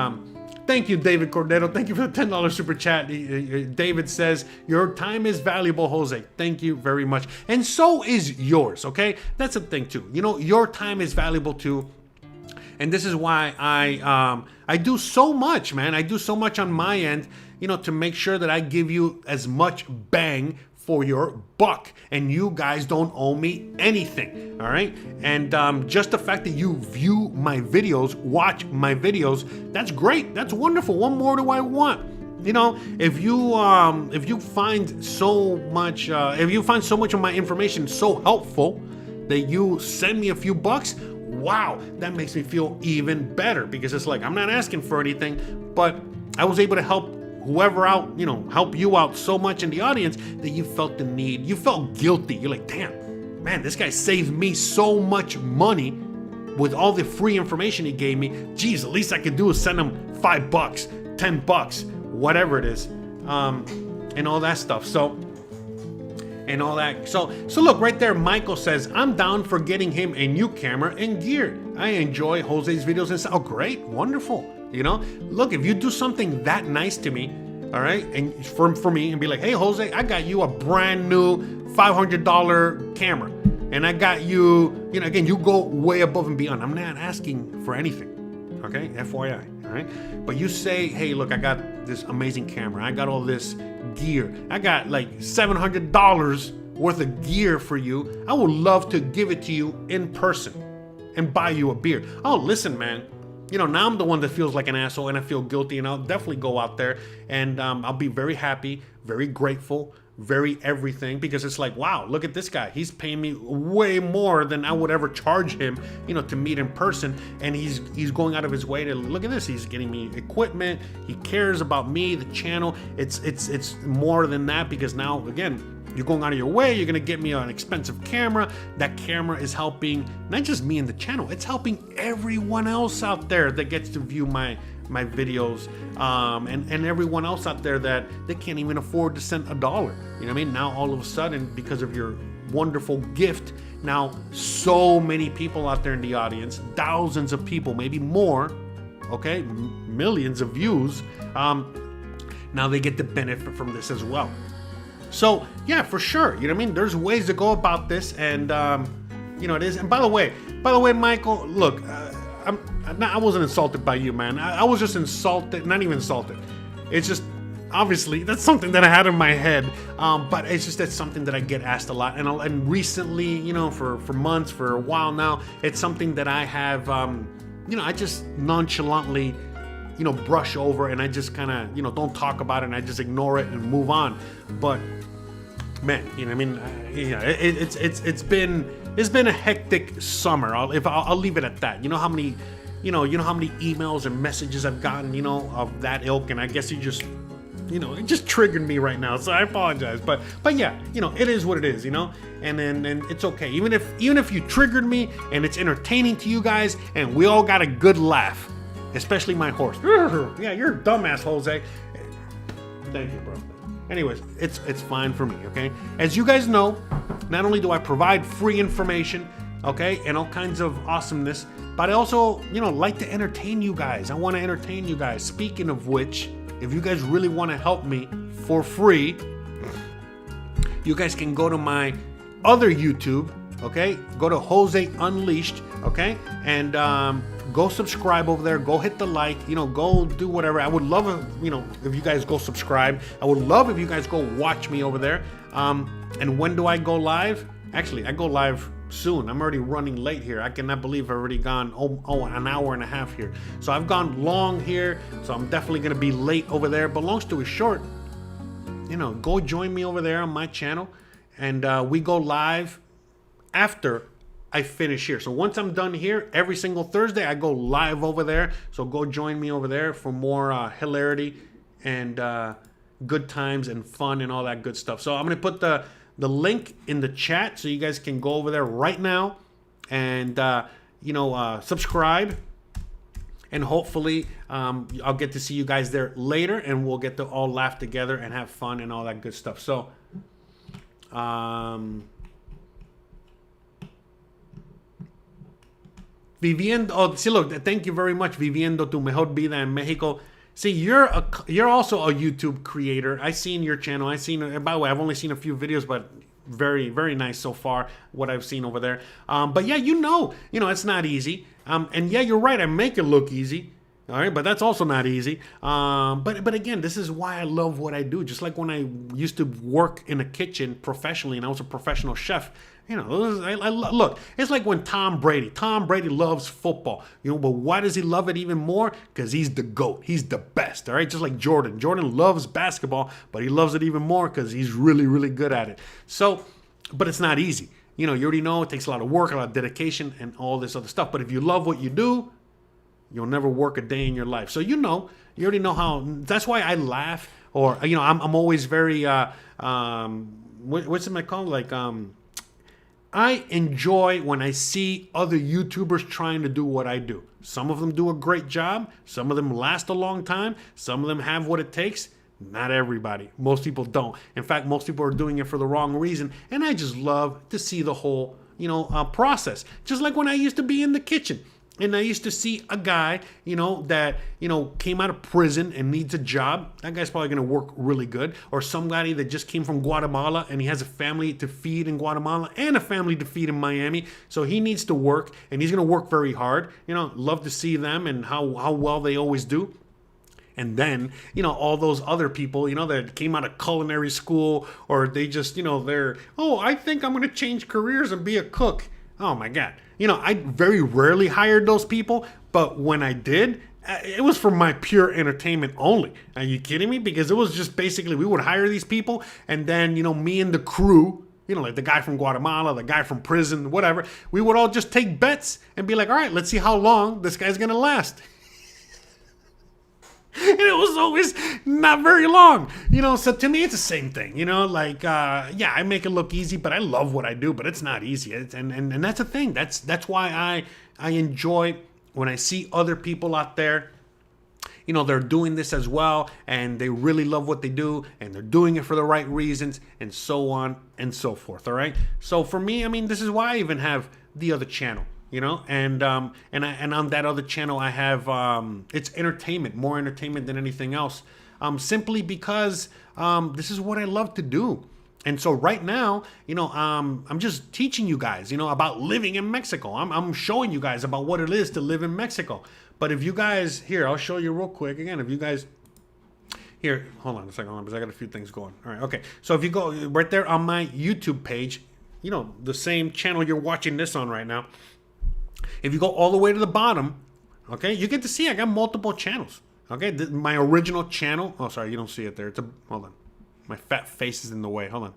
thank you, David Cordero. Thank you for the $10 super chat. David says, your time is valuable, Jose. Thank you very much. And so is yours, okay? That's the thing, too. Your time is valuable, too. And this is why I do so much, man. I do so much on my end, to make sure that I give you as much bang for your buck, and you guys don't owe me anything, all right? And just the fact that you view my videos, watch my videos, that's great. That's wonderful. What more do I want? If you find so much of my information so helpful that you send me a few bucks, wow, that makes me feel even better, because it's like I'm not asking for anything, but I was able to help whoever out, help you out so much in the audience that you felt the need, you felt guilty. You're like, damn, man, this guy saved me so much money with all the free information he gave me. Geez, the least I could do is send him $5, $10, whatever it is, and all that stuff. So look right there. Michael says, I'm down for getting him a new camera and gear. I enjoy Jose's videos and oh, great, wonderful. Look, if you do something that nice to me, all right, and for me, and be like, hey, Jose, I got you a brand new $500 camera, and I got you, again, you go way above and beyond. I'm not asking for anything, okay, FYI, all right? But you say, hey, look, I got this amazing camera. I got all this gear. I got like $700 worth of gear for you. I would love to give it to you in person and buy you a beer. Oh, listen, man. Now I'm the one that feels like an asshole, and I feel guilty, and I'll definitely go out there, and I'll be very happy, very grateful, very everything, because it's like, wow, look at this guy. He's paying me way more than I would ever charge him, to meet in person, and he's going out of his way to look at this. He's getting me equipment. He cares about me, the channel. It's more than that, because now, again, you're going out of your way. You're going to get me an expensive camera. That camera is helping not just me and the channel. It's helping everyone else out there that gets to view my videos, and everyone else out there that they can't even afford to send $1. You know what I mean? Now, all of a sudden, because of your wonderful gift, now so many people out there in the audience, thousands of people, maybe more, okay, millions of views, now they get the benefit from this as well. So, yeah, for sure. You know what I mean? There's ways to go about this, and, it is. And by the way, Michael, look, I wasn't insulted by you, man. I was just insulted, not even insulted. It's just, obviously, that's something that I had in my head, but it's just that's something that I get asked a lot, and recently, you know, for months, for a while now, it's something that I have, you know, I just nonchalantly, you know, brush over, and I just kind of, you know, don't talk about it, and I just ignore it and move on. But man, you know, I mean, yeah, it's been a hectic summer. I'll leave it at that. You know how many, you know how many emails and messages I've gotten, you know, of that ilk, and I guess you just, you know, it just triggered me right now, so I apologize. But yeah, you know, it is what it is, you know, and it's okay. Even if you triggered me and it's entertaining to you guys, and we all got a good laugh, especially my horse. Yeah, you're a dumbass, Jose. Thank you, bro. Anyways, it's fine for me, okay? As you guys know, not only do I provide free information, okay, and all kinds of awesomeness, but I also, you know, like to entertain you guys. I want to entertain you guys. Speaking of which, if you guys really want to help me for free, you guys can go to my other YouTube, okay? Go to Jose Unleashed, okay? And go subscribe over there. Go hit the like, you know, go do whatever. I would love, you know, if you guys go subscribe. I would love if you guys go watch me over there. And when do I go live? Actually, I go live soon. I'm already running late here. I cannot believe I've already gone an hour and a half here. So I've gone long here, so I'm definitely gonna be late over there. But long story short, you know, go join me over there on my channel, and we go live after I finish here. So once I'm done here, every single Thursday I go live over there. So go join me over there for more hilarity and good times and fun and all that good stuff. So I'm gonna put the link in the chat so you guys can go over there right now and you know, subscribe, and hopefully I'll get to see you guys there later, and we'll get to all laugh together and have fun and all that good stuff. So Viviendo, oh, sí, look, thank you very much. Viviendo tu mejor vida en Mexico. See, you're also a YouTube creator. I seen your channel. By the way, I've only seen a few videos, but very, very nice so far, what I've seen over there. But yeah, you know, it's not easy. And yeah, you're right. I make it look easy. All right, but that's also not easy. But again, this is why I love what I do. Just like when I used to work in a kitchen professionally, and I was a professional chef. You know, look, it's like when Tom Brady loves football, you know, but why does he love it even more? Because he's the GOAT. He's the best, all right? Just like Jordan. Jordan loves basketball, but he loves it even more because he's really, really good at it. So, but it's not easy. You know, you already know it takes a lot of work, a lot of dedication, and all this other stuff. But if you love what you do, you'll never work a day in your life. So, you already know how. That's why I laugh, or, you know, I'm always very, what's it called? Like, I enjoy when I see other YouTubers trying to do what I do. Some of them do a great job. Some of them last a long time. Some of them have what it takes. Not everybody. Most people don't. In fact, most people are doing it for the wrong reason. And I just love to see the whole, process. Just like when I used to be in the kitchen. And I used to see a guy, that, came out of prison and needs a job. That guy's probably going to work really good. Or somebody that just came from Guatemala and he has a family to feed in Guatemala and a family to feed in Miami. So he needs to work, and he's going to work very hard. Love to see them and how well they always do. And then, all those other people, that came out of culinary school, or they just, I think I'm going to change careers and be a cook. Oh my God. I very rarely hired those people, but when I did, it was for my pure entertainment only. Are you kidding me? Because it was just basically, we would hire these people, and then, me and the crew, like the guy from Guatemala, the guy from prison, whatever, we would all just take bets and be like, all right, let's see how long this guy's going to last. And it was always not very long, so to me, it's the same thing, I make it look easy, but I love what I do, but it's not easy. And that's the thing. That's why I enjoy when I see other people out there, they're doing this as well, and they really love what they do, and they're doing it for the right reasons, and so on and so forth. All right. So for me, this is why I even have the other channel. And on that other channel I have it's entertainment, more entertainment than anything else. Simply because this is what I love to do. And so right now, I'm just teaching you guys, about living in Mexico. I'm showing you guys about what it is to live in Mexico. But if you guys, here, I'll show you real quick again. If you guys, here, hold on a second, because I got a few things going. All right, okay. So if you go right there on my YouTube page, the same channel you're watching this on right now. If you go all the way to the bottom, okay, you get to see I got multiple channels. Okay, my original channel. Oh, sorry, you don't see it there. Hold on. My fat face is in the way. Hold on.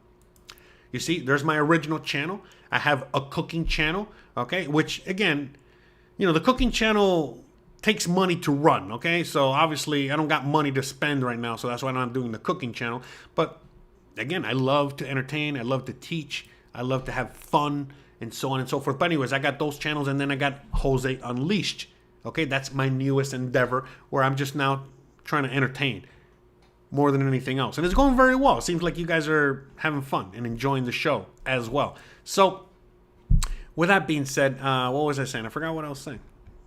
You see, there's my original channel. I have a cooking channel, okay, which again, the cooking channel takes money to run, okay? So obviously I don't got money to spend right now, so that's why I'm not doing the cooking channel. But again, I love to entertain. I love to teach. I love to have fun and so on and so forth. But anyways, I got those channels, and then I got Jose Unleashed. Okay, that's my newest endeavor where I'm just now trying to entertain more than anything else. And it's going very well. It seems like you guys are having fun and enjoying the show as well. So with that being said, what was I saying? I forgot what I was saying.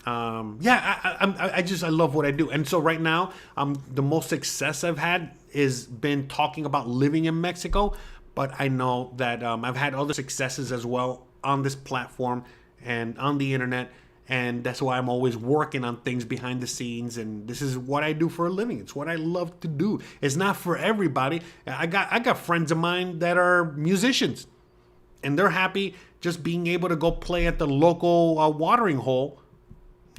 I love what I do. And so right now, the most success I've had is been talking about living in Mexico. But I know that I've had other successes as well on this platform and on the internet. And that's why I'm always working on things behind the scenes. And this is what I do for a living. It's what I love to do. It's not for everybody. I got friends of mine that are musicians. And they're happy just being able to go play at the local watering hole,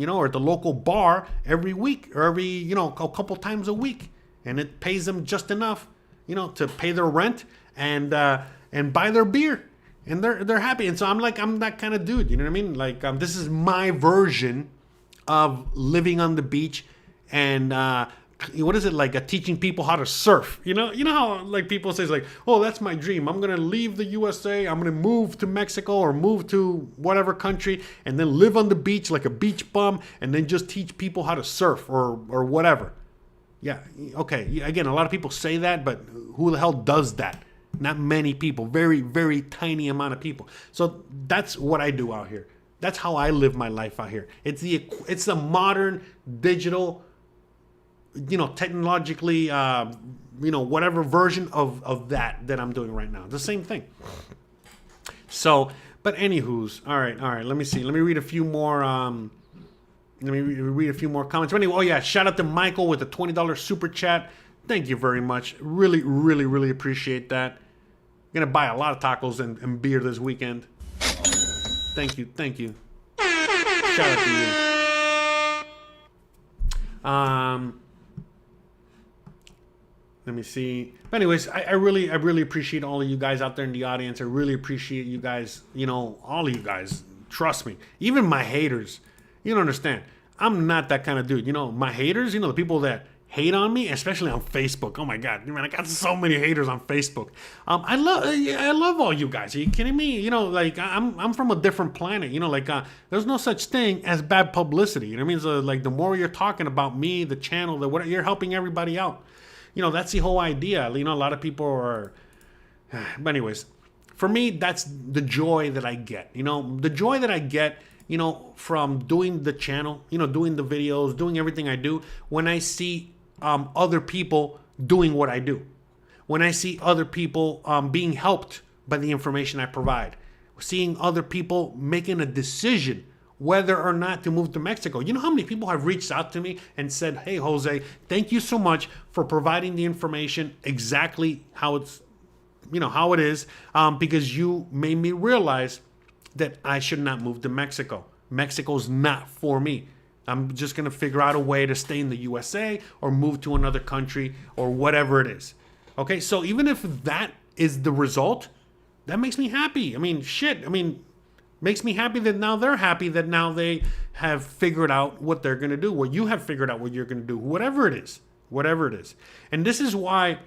or at the local bar every week or every, a couple times a week. And it pays them just enough, to pay their rent and buy their beer. And they're happy. And so I'm that kind of dude. You know what I mean? Like, this is my version of living on the beach and, what is it like? Teaching people how to surf. You know how like people say, like, oh, that's my dream. I'm going to leave the USA. I'm going to move to Mexico or move to whatever country and then live on the beach like a beach bum and then just teach people how to surf or whatever. Yeah. Okay. Again, a lot of people say that, but who the hell does that? Not many people, very, very tiny amount of people. So that's what I do out here. That's how I live my life out here. It's the modern digital, technologically, whatever version of that I'm doing right now. The same thing. So, but anywho's, all right. Let me see. Let me read a few more. Let me read a few more comments. But anyway, oh yeah, shout out to Michael with a $20 super chat. Thank you very much. Really, really, really appreciate that. Gonna buy a lot of tacos and beer this weekend. Thank you. Shout out to you. Let me see. But anyways, I really appreciate all of you guys out there in the audience. I really appreciate you guys, all of you guys. Trust me. Even my haters. You don't understand. I'm not that kind of dude. My haters, the people that hate on me, especially on Facebook. Oh my God, man, I got so many haters on Facebook. I love all you guys. Are you kidding me? I'm from a different planet. There's no such thing as bad publicity. You know what I mean? So the more you're talking about me, the channel, what you're helping everybody out. That's the whole idea. A lot of people are. But anyways, for me, that's the joy that I get. The joy that I get. From doing the channel. Doing the videos, doing everything I do. When I see other people doing what I do. When I see other people being helped by the information I provide. Seeing other people making a decision whether or not to move to Mexico. You know how many people have reached out to me and said, hey, Jose, thank you so much for providing the information exactly how it's, how it is, because you made me realize that I should not move to Mexico. Mexico's not for me. I'm just going to figure out a way to stay in the USA or move to another country or whatever it is. Okay, so even if that is the result, that makes me happy. Makes me happy that now they're happy that now they have figured out what they're going to do. Well, you have figured out what you're going to do, whatever it is. And this is why,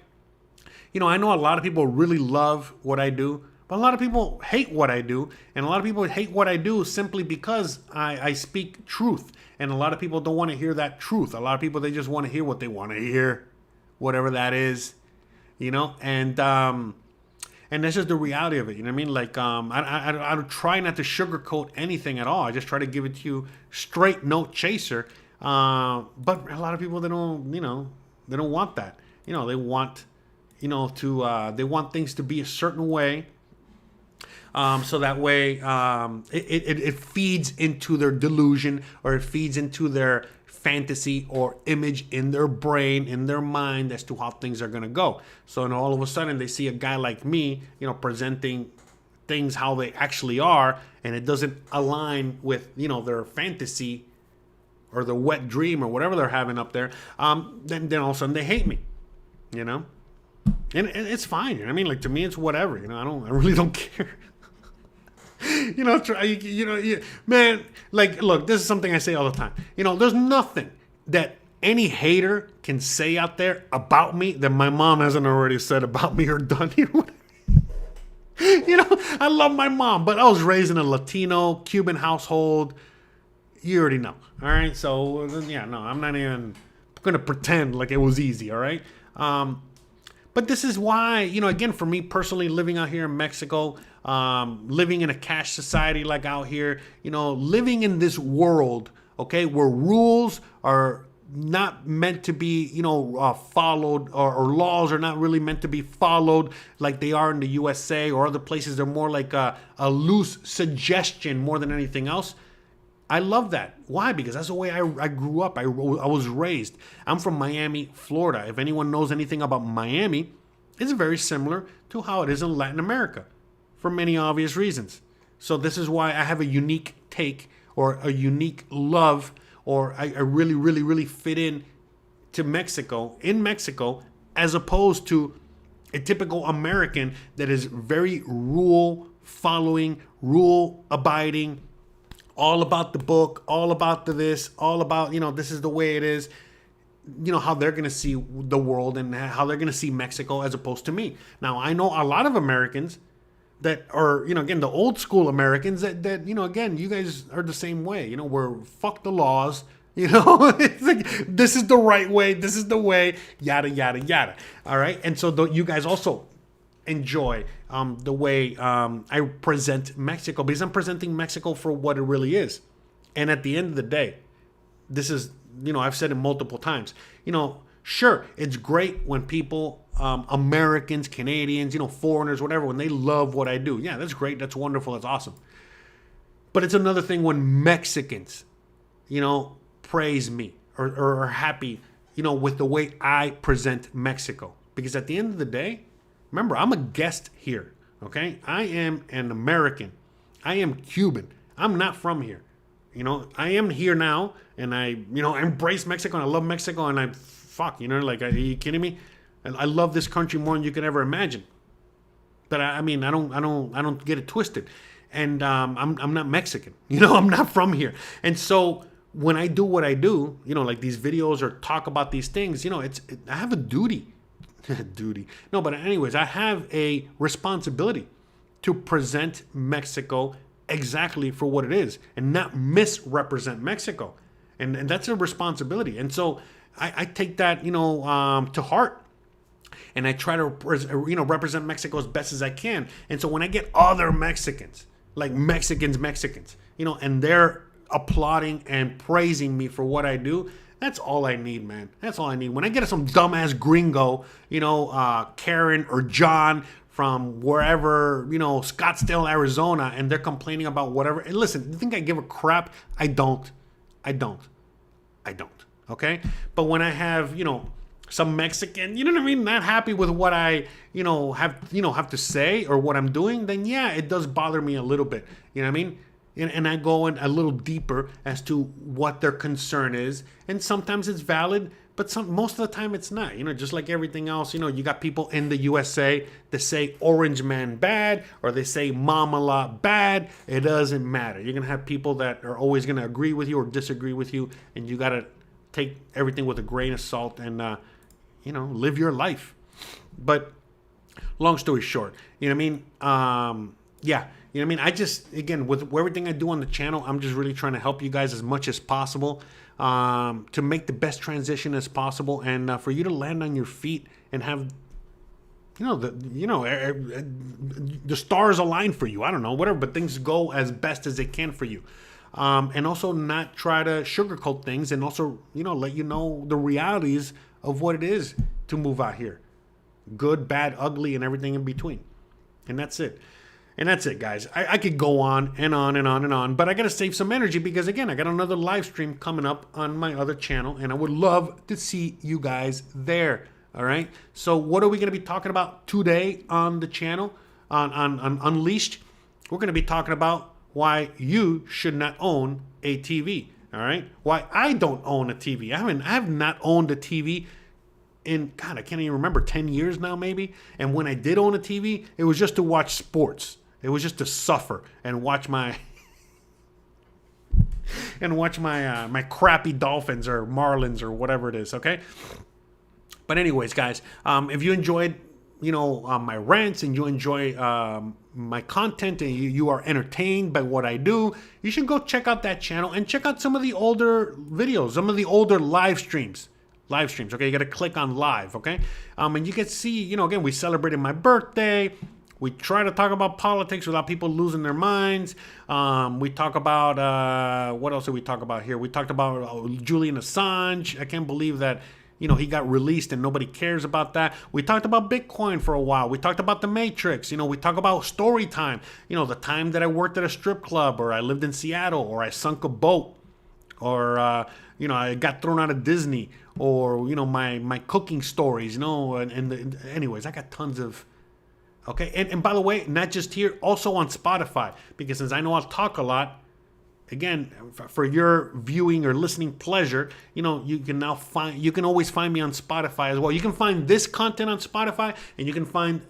I know a lot of people really love what I do, but a lot of people hate what I do. And a lot of people hate what I do simply because I speak truth. And a lot of people don't want to hear that truth. A lot of people, they just want to hear what they want to hear, whatever that is, and that's just the reality of it. You know what I mean? I try not to sugarcoat anything at all. I just try to give it to you straight, no chaser. But a lot of people, they don't want that. They want, they want things to be a certain way. So that way it feeds into their delusion, or it feeds into their fantasy or image in their brain, in their mind, as to how things are going to go. So and all of a sudden they see a guy like me, presenting things how they actually are, and it doesn't align with, their fantasy or the wet dream or whatever they're having up there. Then all of a sudden they hate me, and it's fine. I mean, like, to me, it's whatever, I really don't care. Man, like, look, this is something I say all the time. There's nothing that any hater can say out there about me that my mom hasn't already said about me or done. I love my mom, but I was raised in a Latino Cuban household. You already know. All right. So yeah, no, I'm not even going to pretend like it was easy. All right. But this is why, again, for me personally, living out here in Mexico, living in a cash society like out here, living in this world, okay, where rules are not meant to be, followed, or laws are not really meant to be followed like they are in the USA or other places. They're more like a loose suggestion more than anything else. I love that. Why? Because that's the way I grew up. I was raised. I'm from Miami, Florida. If anyone knows anything about Miami, it's very similar to how it is in Latin America for many obvious reasons. So this is why I have a unique take, or a unique love, or I really, really, really fit in Mexico, as opposed to a typical American that is very rule following, rule abiding, all about the book, all about this, all about, this is the way it is, how they're going to see the world and how they're going to see Mexico as opposed to me. Now, I know a lot of Americans that are, again, the old school Americans that again, you guys are the same way, we're fuck the laws, it's like, this is the right way, this is the way, yada, yada, yada. All right. And so you guys also enjoy the way I present Mexico, because I'm presenting Mexico for what it really is. And at the end of the day, this is, I've said it multiple times, sure, it's great when people, Americans, Canadians, foreigners, whatever, when they love what I do. Yeah, that's great. That's wonderful. That's awesome. But it's another thing when Mexicans, praise me or are happy, with the way I present Mexico. Because at the end of the day, remember, I'm a guest here, okay? I am an American. I am Cuban. I'm not from here. I am here now, and I embrace Mexico, and I love Mexico, and are you kidding me? I love this country more than you could ever imagine. But I don't get it twisted. And I'm not Mexican. I'm not from here. And so when I do what I do, like these videos or talk about these things, I have a duty. No, but anyways, I have a responsibility to present Mexico exactly for what it is and not misrepresent Mexico. And that's a responsibility. And so I take that, to heart. And I try to, represent Mexico as best as I can. And so when I get other Mexicans, like Mexicans, and they're applauding and praising me for what I do, that's all I need, man. That's all I need. When I get some dumbass gringo, Karen or John from wherever, Scottsdale, Arizona, and they're complaining about whatever. And listen, you think I give a crap? I don't. Okay? But when I have, some Mexican, not happy with what I, have to say or what I'm doing, then yeah, it does bother me a little bit. You know what I mean? And I go in a little deeper as to what their concern is. And sometimes it's valid, but most of the time it's not. Just like everything else, you got people in the USA that say Orange Man bad, or they say Mamala bad. It doesn't matter. You're going to have people that are always going to agree with you or disagree with you. And you got to take everything with a grain of salt and, live your life. But long story short, yeah. I just, again, with everything I do on the channel, I'm just really trying to help you guys as much as possible to make the best transition as possible, and for you to land on your feet and have, the stars align for you. I don't know, whatever, but things go as best as they can for you. And also not try to sugarcoat things, and also, let you know the realities of what it is to move out here. good, bad, ugly, and everything in between. And that's it. And that's it, guys. I could go on and on and on and on, but I got to save some energy because, again, I got another live stream coming up on my other channel, and I would love to see you guys there. All right. So what are we going to be talking about today on the channel, on Unleashed? We're going to be talking about why you should not own a TV. All right. Why I don't own a TV. I have not owned a TV in, God, I can't even remember, 10 years now maybe. And when I did own a TV, it was just to watch sports. It was just to suffer and watch my my crappy Dolphins or Marlins or whatever it is. Okay. But anyways, guys, if you enjoyed, my rants and you enjoy my content and you are entertained by what I do, you should go check out that channel and check out some of the older videos, some of the older live streams. Okay, you got to click on live. Okay, and you can see, again, we celebrated my birthday. We try to talk about politics without people losing their minds. We talk about, what else did we talk about here? We talked about Julian Assange. I can't believe that, he got released and nobody cares about that. We talked about Bitcoin for a while. We talked about the Matrix. We talk about story time. The time that I worked at a strip club, or I lived in Seattle, or I sunk a boat, or, I got thrown out of Disney, or, my cooking stories, anyways, I got tons of... Okay, and by the way, not just here, also on Spotify, because since I know I'll talk a lot, again, for your viewing or listening pleasure, you can always find me on Spotify as well. You can find this content on Spotify, and you can find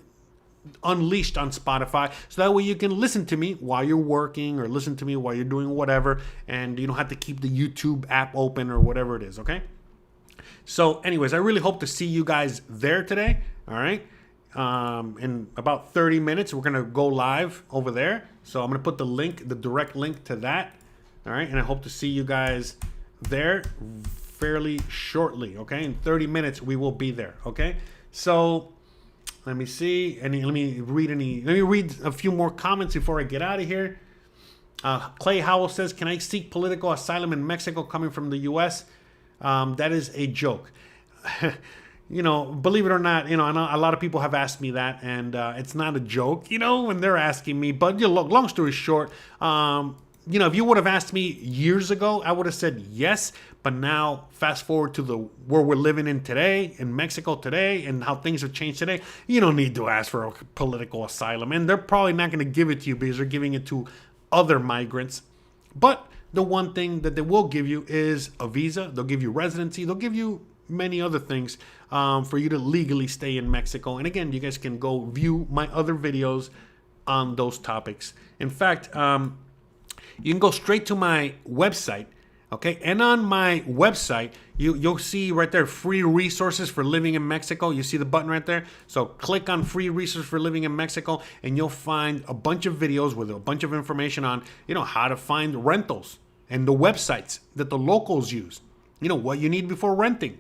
Unleashed on Spotify, so that way you can listen to me while you're working or listen to me while you're doing whatever, and you don't have to keep the YouTube app open or whatever it is, okay? So anyways, I really hope to see you guys there today, all right? In about 30 minutes, we're going to go live over there. So I'm going to put the direct link to that. All right. And I hope to see you guys there fairly shortly. Okay. In 30 minutes, we will be there. Okay. So let me see. Let me read a few more comments before I get out of here. Clay Howell says, can I seek political asylum in Mexico coming from the U.S.? That is a joke. Believe it or not, I know a lot of people have asked me that, and it's not a joke, when they're asking me. But long story short, if you would have asked me years ago, I would have said yes. But now, fast forward to where we're living in today, in Mexico today, and how things have changed today, you don't need to ask for a political asylum. And they're probably not going to give it to you because they're giving it to other migrants. But the one thing that they will give you is a visa. They'll give you residency. They'll give you many other things for you to legally stay in Mexico. And again, you guys can go view my other videos on those topics. In fact, you can go straight to my website, okay? And on my website, you'll see right there, free resources for living in Mexico. You see the button right there? So click on free resources for living in Mexico, and you'll find a bunch of videos with a bunch of information on, how to find rentals and the websites that the locals use. What you need before renting.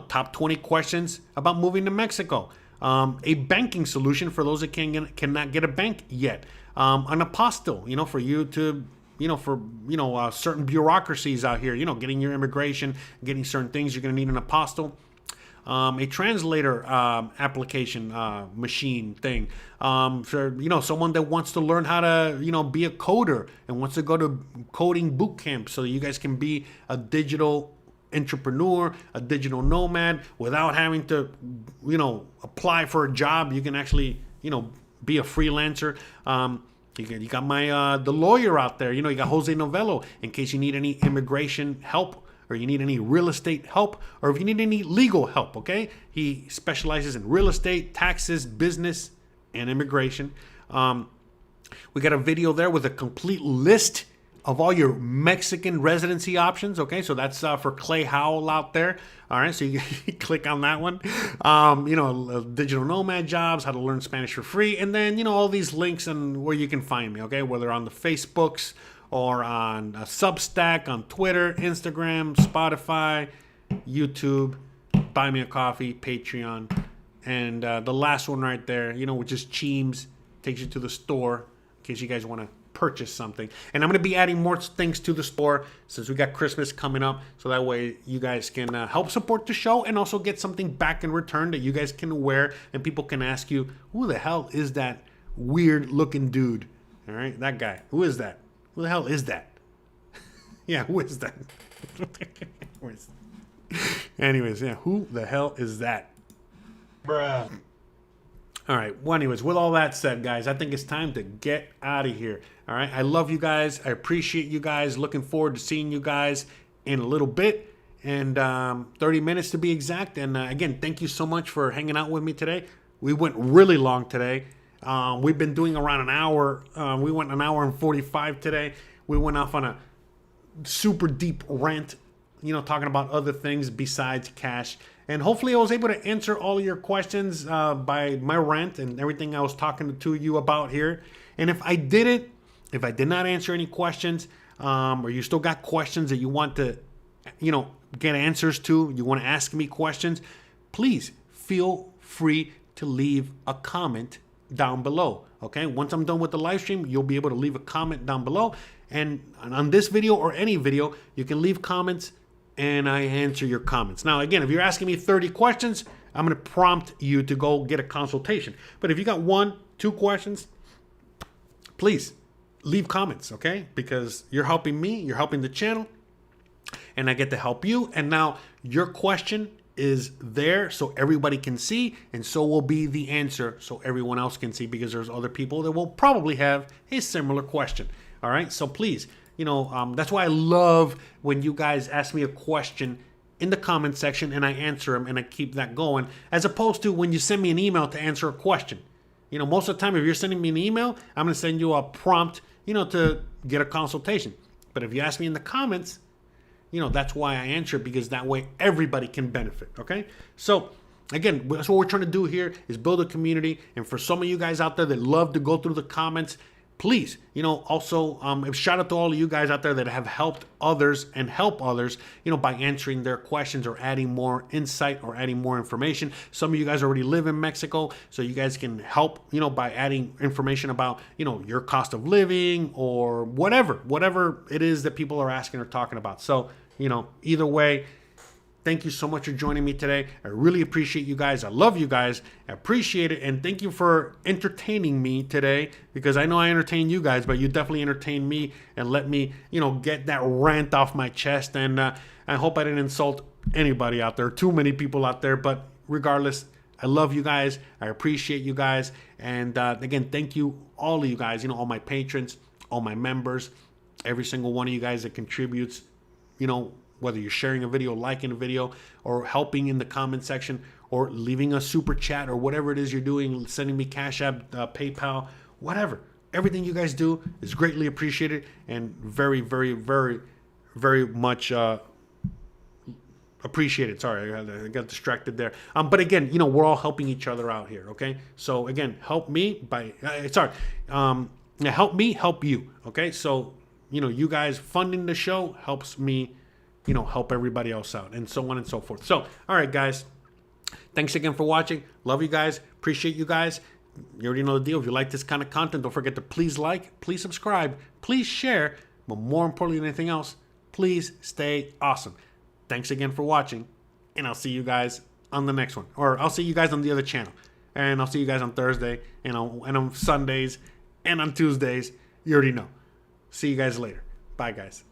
Top 20 questions about moving to Mexico. A banking solution for those that cannot get a bank yet. An apostille, for you to, certain bureaucracies out here, getting your immigration, getting certain things, you're going to need an apostille. A translator application machine thing. For, someone that wants to learn how to, be a coder and wants to go to coding boot camp so that you guys can be a digital entrepreneur, a digital nomad without having to, apply for a job. You can actually, be a freelancer. You got my the lawyer out there. You got Jose Novello in case you need any immigration help, or you need any real estate help, or if you need any legal help. Okay, he specializes in real estate, taxes, business, and immigration. We got a video there with a complete list of all your Mexican residency options. Okay, so that's for Clay Howell out there. All right, so you click on that one. Digital nomad jobs, how to learn Spanish for free, and then all these links and where you can find me. Okay, whether on the Facebooks or on Substack, on Twitter, Instagram, Spotify, YouTube, Buy Me a Coffee, Patreon, and the last one right there, which is Cheems, takes you to the store in case you guys want to purchase something. And I'm going to be adding more things to the store since we got Christmas coming up. So that way you guys can help support the show and also get something back in return that you guys can wear. And people can ask you, who the hell is that weird looking dude? All right, that guy. Who is that? Who the hell is that? Yeah, who is that? Anyways, yeah, who the hell is that? Bruh. All right. Well, anyways, with all that said, guys, I think it's time to get out of here. All right. I love you guys. I appreciate you guys. Looking forward to seeing you guys in a little bit, and 30 minutes to be exact. And again, thank you so much for hanging out with me today. We went really long today. We've been doing around an hour. We went an hour and 45 today. We went off on a super deep rant, talking about other things besides cash. And hopefully I was able to answer all of your questions by my rant and everything I was talking to you about here. And if I did not answer any questions, or you still got questions that you want to, get answers to, you want to ask me questions, please feel free to leave a comment down below. Okay, once I'm done with the live stream, you'll be able to leave a comment down below. And on this video or any video, you can leave comments and I answer your comments. Now, again, if you're asking me 30 questions, I'm going to prompt you to go get a consultation. But if you got 1, 2 questions, please leave comments, okay? Because you're helping me, you're helping the channel, and I get to help you. And now your question is there so everybody can see, and so will be the answer so everyone else can see, because there's other people that will probably have a similar question. All right, so please, that's why I love when you guys ask me a question in the comment section and I answer them and I keep that going, as opposed to when you send me an email to answer a question. Most of the time, if you're sending me an email, I'm going to send you a prompt, to get a consultation. But if you ask me in the comments, that's why I answer it, because that way everybody can benefit. Okay. So again, that's what we're trying to do here, is build a community. And for some of you guys out there that love to go through the comments, please, also shout out to all of you guys out there that have helped others and help others, by answering their questions or adding more insight or adding more information. Some of you guys already live in Mexico, so you guys can help, by adding information about, your cost of living or whatever it is that people are asking or talking about. So, either way, thank you so much for joining me today. I really appreciate you guys. I love you guys. I appreciate it. And thank you for entertaining me today, because I know I entertain you guys, but you definitely entertain me and let me, get that rant off my chest. And I hope I didn't insult anybody out there, too many people out there. But regardless, I love you guys. I appreciate you guys. And again, thank you, all of you guys, all my patrons, all my members, every single one of you guys that contributes, whether you're sharing a video, liking a video, or helping in the comment section, or leaving a super chat, or whatever it is you're doing, sending me Cash App, PayPal, whatever. Everything you guys do is greatly appreciated and very, very, very, very much appreciated. Sorry, I got distracted there. But again, we're all helping each other out here, okay? So again, help me by, help me help you, okay? So, you guys funding the show helps me, help everybody else out, and so on and so forth. So, all right, guys, thanks again for watching. Love you guys. Appreciate you guys. You already know the deal. If you like this kind of content, don't forget to please like, please subscribe, please share, but more importantly than anything else, please stay awesome. Thanks again for watching, and I'll see you guys on the next one. Or I'll see you guys on the other channel. And I'll see you guys on Thursday, and on Sundays, and on Tuesdays. You already know. See you guys later. Bye, guys.